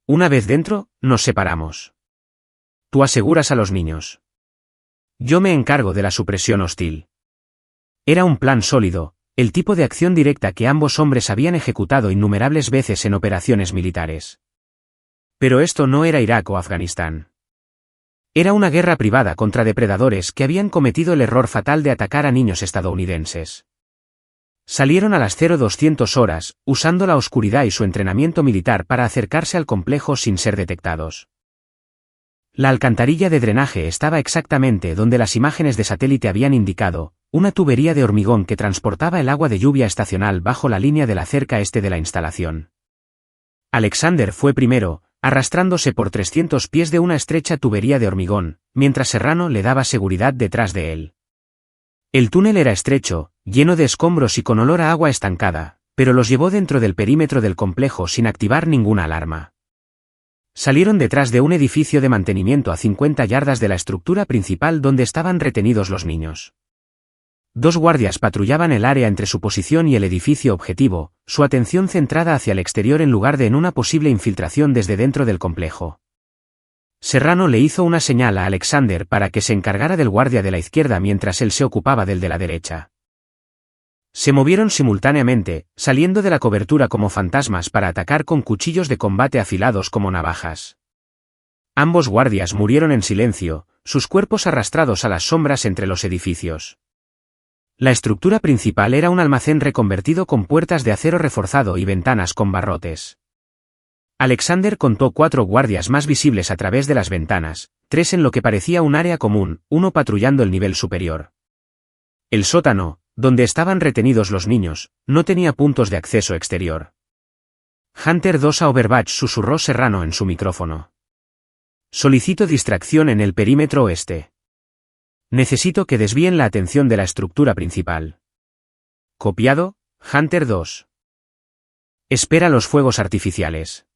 Una vez dentro, nos separamos. Tú aseguras a los niños. Yo me encargo de la supresión hostil. Era un plan sólido, el tipo de acción directa que ambos hombres habían ejecutado innumerables veces en operaciones militares. Pero esto no era Irak o Afganistán. Era una guerra privada contra depredadores que habían cometido el error fatal de atacar a niños estadounidenses. Salieron a las 0200 horas, usando la oscuridad y su entrenamiento militar para acercarse al complejo sin ser detectados. La alcantarilla de drenaje estaba exactamente donde las imágenes de satélite habían indicado, una tubería de hormigón que transportaba el agua de lluvia estacional bajo la línea de la cerca este de la instalación. Alexander fue primero, arrastrándose por 300 pies de una estrecha tubería de hormigón, mientras Serrano le daba seguridad detrás de él. El túnel era estrecho, lleno de escombros y con olor a agua estancada, pero los llevó dentro del perímetro del complejo sin activar ninguna alarma. Salieron detrás de un edificio de mantenimiento a 50 yardas de la estructura principal donde estaban retenidos los niños. 2 guardias patrullaban el área entre su posición y el edificio objetivo, su atención centrada hacia el exterior en lugar de en una posible infiltración desde dentro del complejo. Serrano le hizo una señal a Alexander para que se encargara del guardia de la izquierda mientras él se ocupaba del de la derecha. Se movieron simultáneamente, saliendo de la cobertura como fantasmas para atacar con cuchillos de combate afilados como navajas. Ambos guardias murieron en silencio, sus cuerpos arrastrados a las sombras entre los edificios. La estructura principal era un almacén reconvertido con puertas de acero reforzado y ventanas con barrotes. Alexander contó 4 guardias más visibles a través de las ventanas, 3 en lo que parecía un área común, 1 patrullando el nivel superior. El sótano, donde estaban retenidos los niños, no tenía puntos de acceso exterior. Hunter 2 a Overwatch, susurró Serrano en su micrófono. Solicito distracción en el perímetro oeste. Necesito que desvíen la atención de la estructura principal. Copiado, Hunter 2. Espera los fuegos artificiales.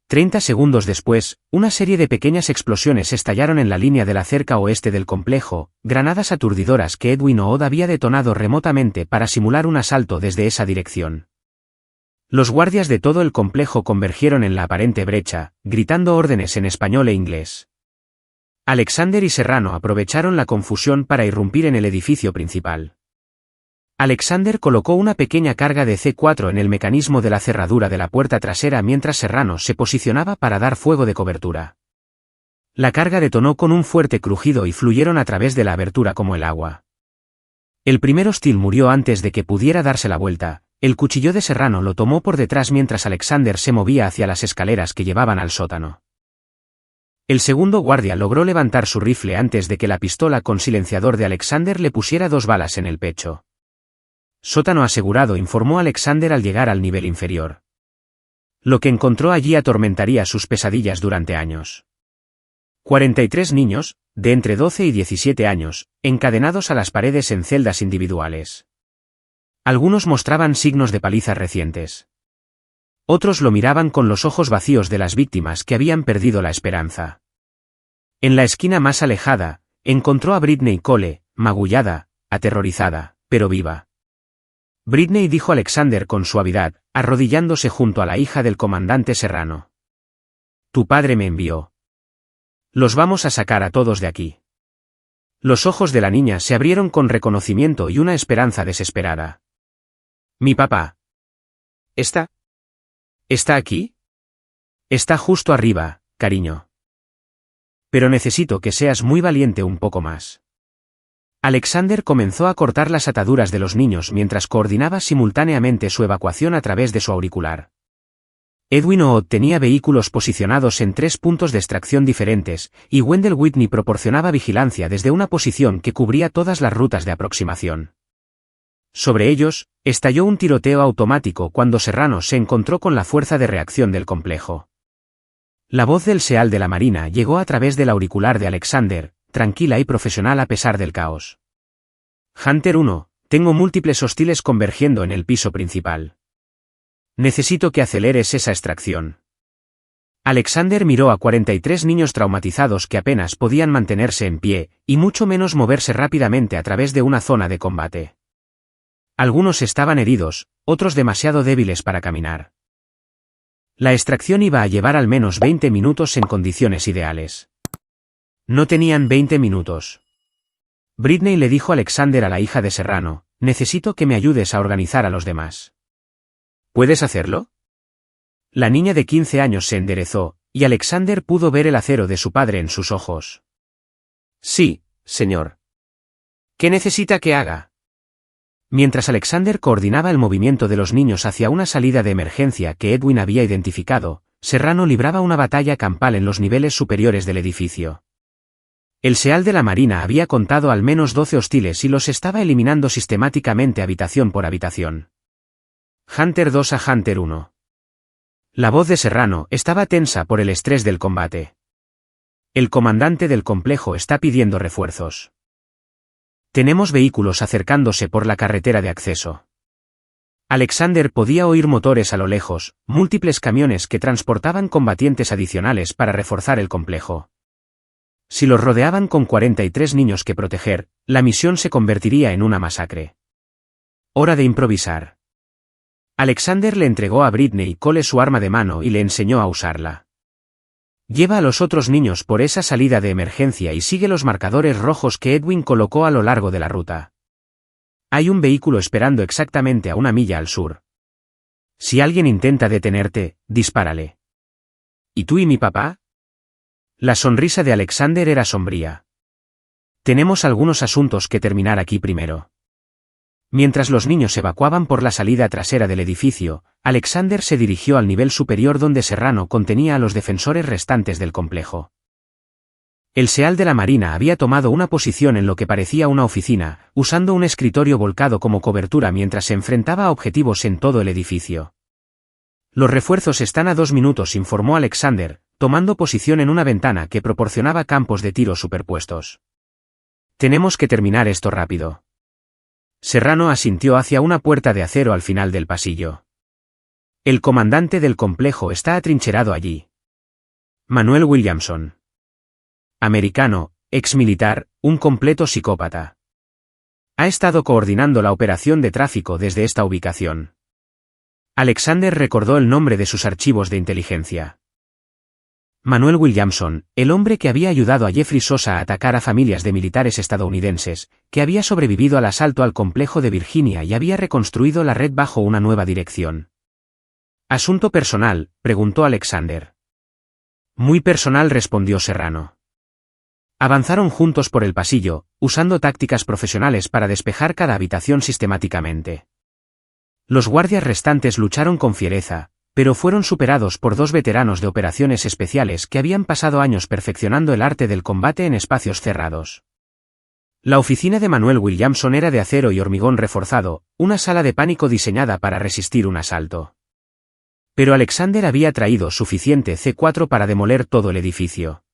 30 segundos después, una serie de pequeñas explosiones estallaron en la línea de la cerca oeste del complejo, granadas aturdidoras que Edwin Ood había detonado remotamente para simular un asalto desde esa dirección. Los guardias de todo el complejo convergieron en la aparente brecha, gritando órdenes en español e inglés. Alexander y Serrano aprovecharon la confusión para irrumpir en el edificio principal. Alexander colocó una pequeña carga de C4 en el mecanismo de la cerradura de la puerta trasera mientras Serrano se posicionaba para dar fuego de cobertura. La carga detonó con un fuerte crujido y fluyeron a través de la abertura como el agua. El primer hostil murió antes de que pudiera darse la vuelta, el cuchillo de Serrano lo tomó por detrás mientras Alexander se movía hacia las escaleras que llevaban al sótano. El segundo guardia logró levantar su rifle antes de que la pistola con silenciador de Alexander le pusiera 2 balas en el pecho. Sótano asegurado, informó Alexander al llegar al nivel inferior. Lo que encontró allí atormentaría sus pesadillas durante años. 43 niños, de entre 12 y 17 años, encadenados a las paredes en celdas individuales. Algunos mostraban signos de palizas recientes. Otros lo miraban con los ojos vacíos de las víctimas que habían perdido la esperanza. En la esquina más alejada, encontró a Britney Cole, magullada, aterrorizada, pero viva. Britney, dijo Alexander con suavidad, arrodillándose junto a la hija del comandante Serrano. Tu padre me envió. Los vamos a sacar a todos de aquí. Los ojos de la niña se abrieron con reconocimiento y una esperanza desesperada. Mi papá. ¿Está aquí? Está justo arriba, cariño. Pero necesito que seas muy valiente un poco más. Alexander comenzó a cortar las ataduras de los niños mientras coordinaba simultáneamente su evacuación a través de su auricular. Edwin Ood tenía vehículos posicionados en 3 puntos de extracción diferentes, y Wendell Whitney proporcionaba vigilancia desde una posición que cubría todas las rutas de aproximación. Sobre ellos, estalló un tiroteo automático cuando Serrano se encontró con la fuerza de reacción del complejo. La voz del SEAL de la Marina llegó a través del auricular de Alexander, tranquila y profesional a pesar del caos. Hunter 1, tengo múltiples hostiles convergiendo en el piso principal. Necesito que aceleres esa extracción. Alexander miró a 43 niños traumatizados que apenas podían mantenerse en pie, y mucho menos moverse rápidamente a través de una zona de combate. Algunos estaban heridos, otros demasiado débiles para caminar. La extracción iba a llevar al menos 20 minutos en condiciones ideales. No tenían 20 minutos. Britney le dijo Alexander a la hija de Serrano, necesito que me ayudes a organizar a los demás. ¿Puedes hacerlo? La niña de 15 años se enderezó, y Alexander pudo ver el acero de su padre en sus ojos. Sí, señor. ¿Qué necesita que haga? Mientras Alexander coordinaba el movimiento de los niños hacia una salida de emergencia que Edwin había identificado, Serrano libraba una batalla campal en los niveles superiores del edificio. El SEAL de la Marina había contado al menos 12 hostiles y los estaba eliminando sistemáticamente habitación por habitación. Hunter 2 a Hunter 1. La voz de Serrano estaba tensa por el estrés del combate. El comandante del complejo está pidiendo refuerzos. Tenemos vehículos acercándose por la carretera de acceso. Alexander podía oír motores a lo lejos, múltiples camiones que transportaban combatientes adicionales para reforzar el complejo. Si los rodeaban con 43 niños que proteger, la misión se convertiría en una masacre. Hora de improvisar. Alexander le entregó a Britney Cole su arma de mano y le enseñó a usarla. Lleva a los otros niños por esa salida de emergencia y sigue los marcadores rojos que Edwin colocó a lo largo de la ruta. Hay un vehículo esperando exactamente a 1 milla al sur. Si alguien intenta detenerte, dispárale. ¿Y tú y mi papá? La sonrisa de Alexander era sombría. Tenemos algunos asuntos que terminar aquí primero. Mientras los niños evacuaban por la salida trasera del edificio, Alexander se dirigió al nivel superior donde Serrano contenía a los defensores restantes del complejo. El SEAL de la Marina había tomado una posición en lo que parecía una oficina, usando un escritorio volcado como cobertura mientras se enfrentaba a objetivos en todo el edificio. Los refuerzos están a 2 minutos, informó Alexander, tomando posición en una ventana que proporcionaba campos de tiro superpuestos. Tenemos que terminar esto rápido. Serrano asintió hacia una puerta de acero al final del pasillo. El comandante del complejo está atrincherado allí. Manuel Williamson. Americano, exmilitar, un completo psicópata. Ha estado coordinando la operación de tráfico desde esta ubicación. Alexander recordó el nombre de sus archivos de inteligencia. Manuel Williamson, el hombre que había ayudado a Jeffrey Sosa a atacar a familias de militares estadounidenses, que había sobrevivido al asalto al complejo de Virginia y había reconstruido la red bajo una nueva dirección. ¿Asunto personal?, preguntó Alexander. Muy personal, respondió Serrano. Avanzaron juntos por el pasillo, usando tácticas profesionales para despejar cada habitación sistemáticamente. Los guardias restantes lucharon con fiereza, pero fueron superados por 2 veteranos de operaciones especiales que habían pasado años perfeccionando el arte del combate en espacios cerrados. La oficina de Manuel Williamson era de acero y hormigón reforzado, una sala de pánico diseñada para resistir un asalto. Pero Alexander había traído suficiente C4 para demoler todo el edificio.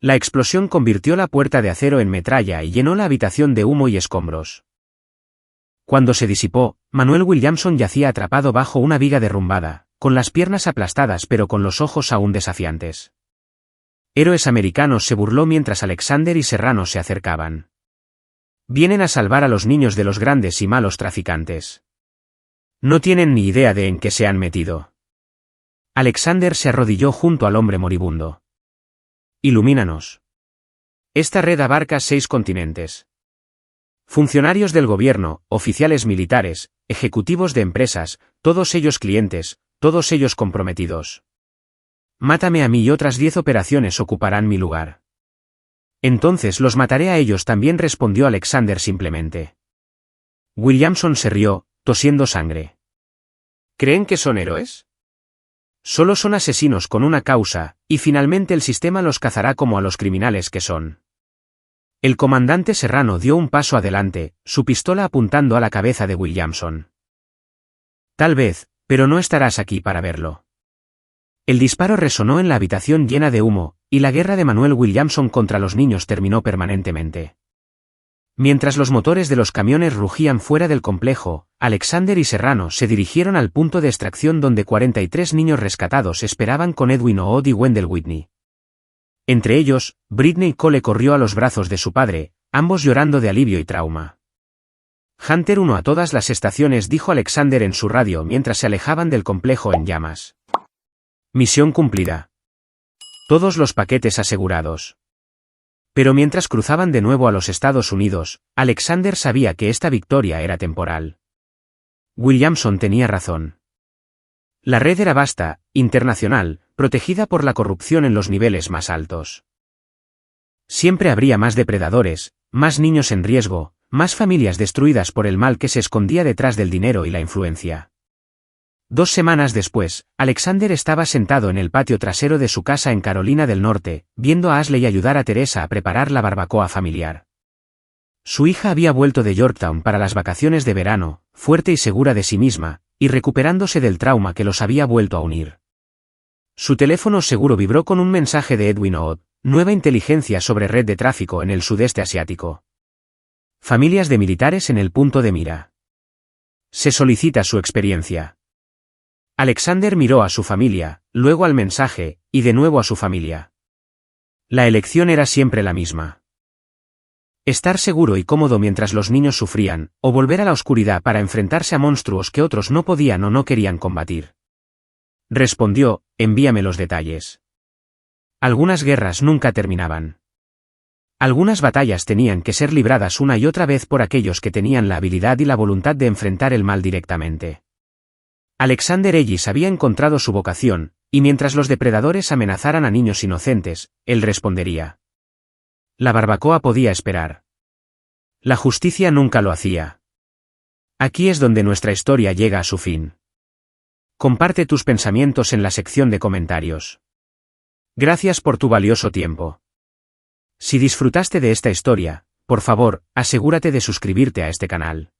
La explosión convirtió la puerta de acero en metralla y llenó la habitación de humo y escombros. Cuando se disipó, Manuel Williamson yacía atrapado bajo una viga derrumbada, con las piernas aplastadas pero con los ojos aún desafiantes. Héroes americanos, se burló mientras Alexander y Serrano se acercaban. Vienen a salvar a los niños de los grandes y malos traficantes. No tienen ni idea de en qué se han metido. Alexander se arrodilló junto al hombre moribundo. Ilumínanos. Esta red abarca 6 continentes. Funcionarios del gobierno, oficiales militares, ejecutivos de empresas, todos ellos clientes, todos ellos comprometidos. Mátame a mí y otras 10 operaciones ocuparán mi lugar. Entonces los mataré a ellos también, respondió Alexander simplemente. Williamson se rió, tosiendo sangre. ¿Creen que son héroes? Solo son asesinos con una causa, y finalmente el sistema los cazará como a los criminales que son. El comandante Serrano dio un paso adelante, su pistola apuntando a la cabeza de Williamson. Tal vez, pero no estarás aquí para verlo. El disparo resonó en la habitación llena de humo, y la guerra de Manuel Williamson contra los niños terminó permanentemente. Mientras los motores de los camiones rugían fuera del complejo, Alexander y Serrano se dirigieron al punto de extracción donde 43 niños rescatados esperaban con Edwin Ood y Wendell Whitney. Entre ellos, Britney Cole corrió a los brazos de su padre, ambos llorando de alivio y trauma. Hunter 1 a todas las estaciones, dijo Alexander en su radio mientras se alejaban del complejo en llamas. Misión cumplida. Todos los paquetes asegurados. Pero mientras cruzaban de nuevo a los Estados Unidos, Alexander sabía que esta victoria era temporal. Williamson tenía razón. La red era vasta, internacional, protegida por la corrupción en los niveles más altos. Siempre habría más depredadores, más niños en riesgo, más familias destruidas por el mal que se escondía detrás del dinero y la influencia. 2 semanas después, Alexander estaba sentado en el patio trasero de su casa en Carolina del Norte, viendo a Ashley ayudar a Teresa a preparar la barbacoa familiar. Su hija había vuelto de Yorktown para las vacaciones de verano, fuerte y segura de sí misma, y recuperándose del trauma que los había vuelto a unir. Su teléfono seguro vibró con un mensaje de Edwin Ood, nueva inteligencia sobre red de tráfico en el sudeste asiático. Familias de militares en el punto de mira. Se solicita su experiencia. Alexander miró a su familia, luego al mensaje, y de nuevo a su familia. La elección era siempre la misma. Estar seguro y cómodo mientras los niños sufrían, o volver a la oscuridad para enfrentarse a monstruos que otros no podían o no querían combatir. Respondió, envíame los detalles. Algunas guerras nunca terminaban. Algunas batallas tenían que ser libradas una y otra vez por aquellos que tenían la habilidad y la voluntad de enfrentar el mal directamente. Alexander Ellis había encontrado su vocación, y mientras los depredadores amenazaran a niños inocentes, él respondería. La barbacoa podía esperar. La justicia nunca lo hacía. Aquí es donde nuestra historia llega a su fin. Comparte tus pensamientos en la sección de comentarios. Gracias por tu valioso tiempo. Si disfrutaste de esta historia, por favor, asegúrate de suscribirte a este canal.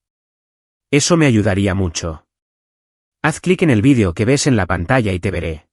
Eso me ayudaría mucho. Haz clic en el vídeo que ves en la pantalla y te veré.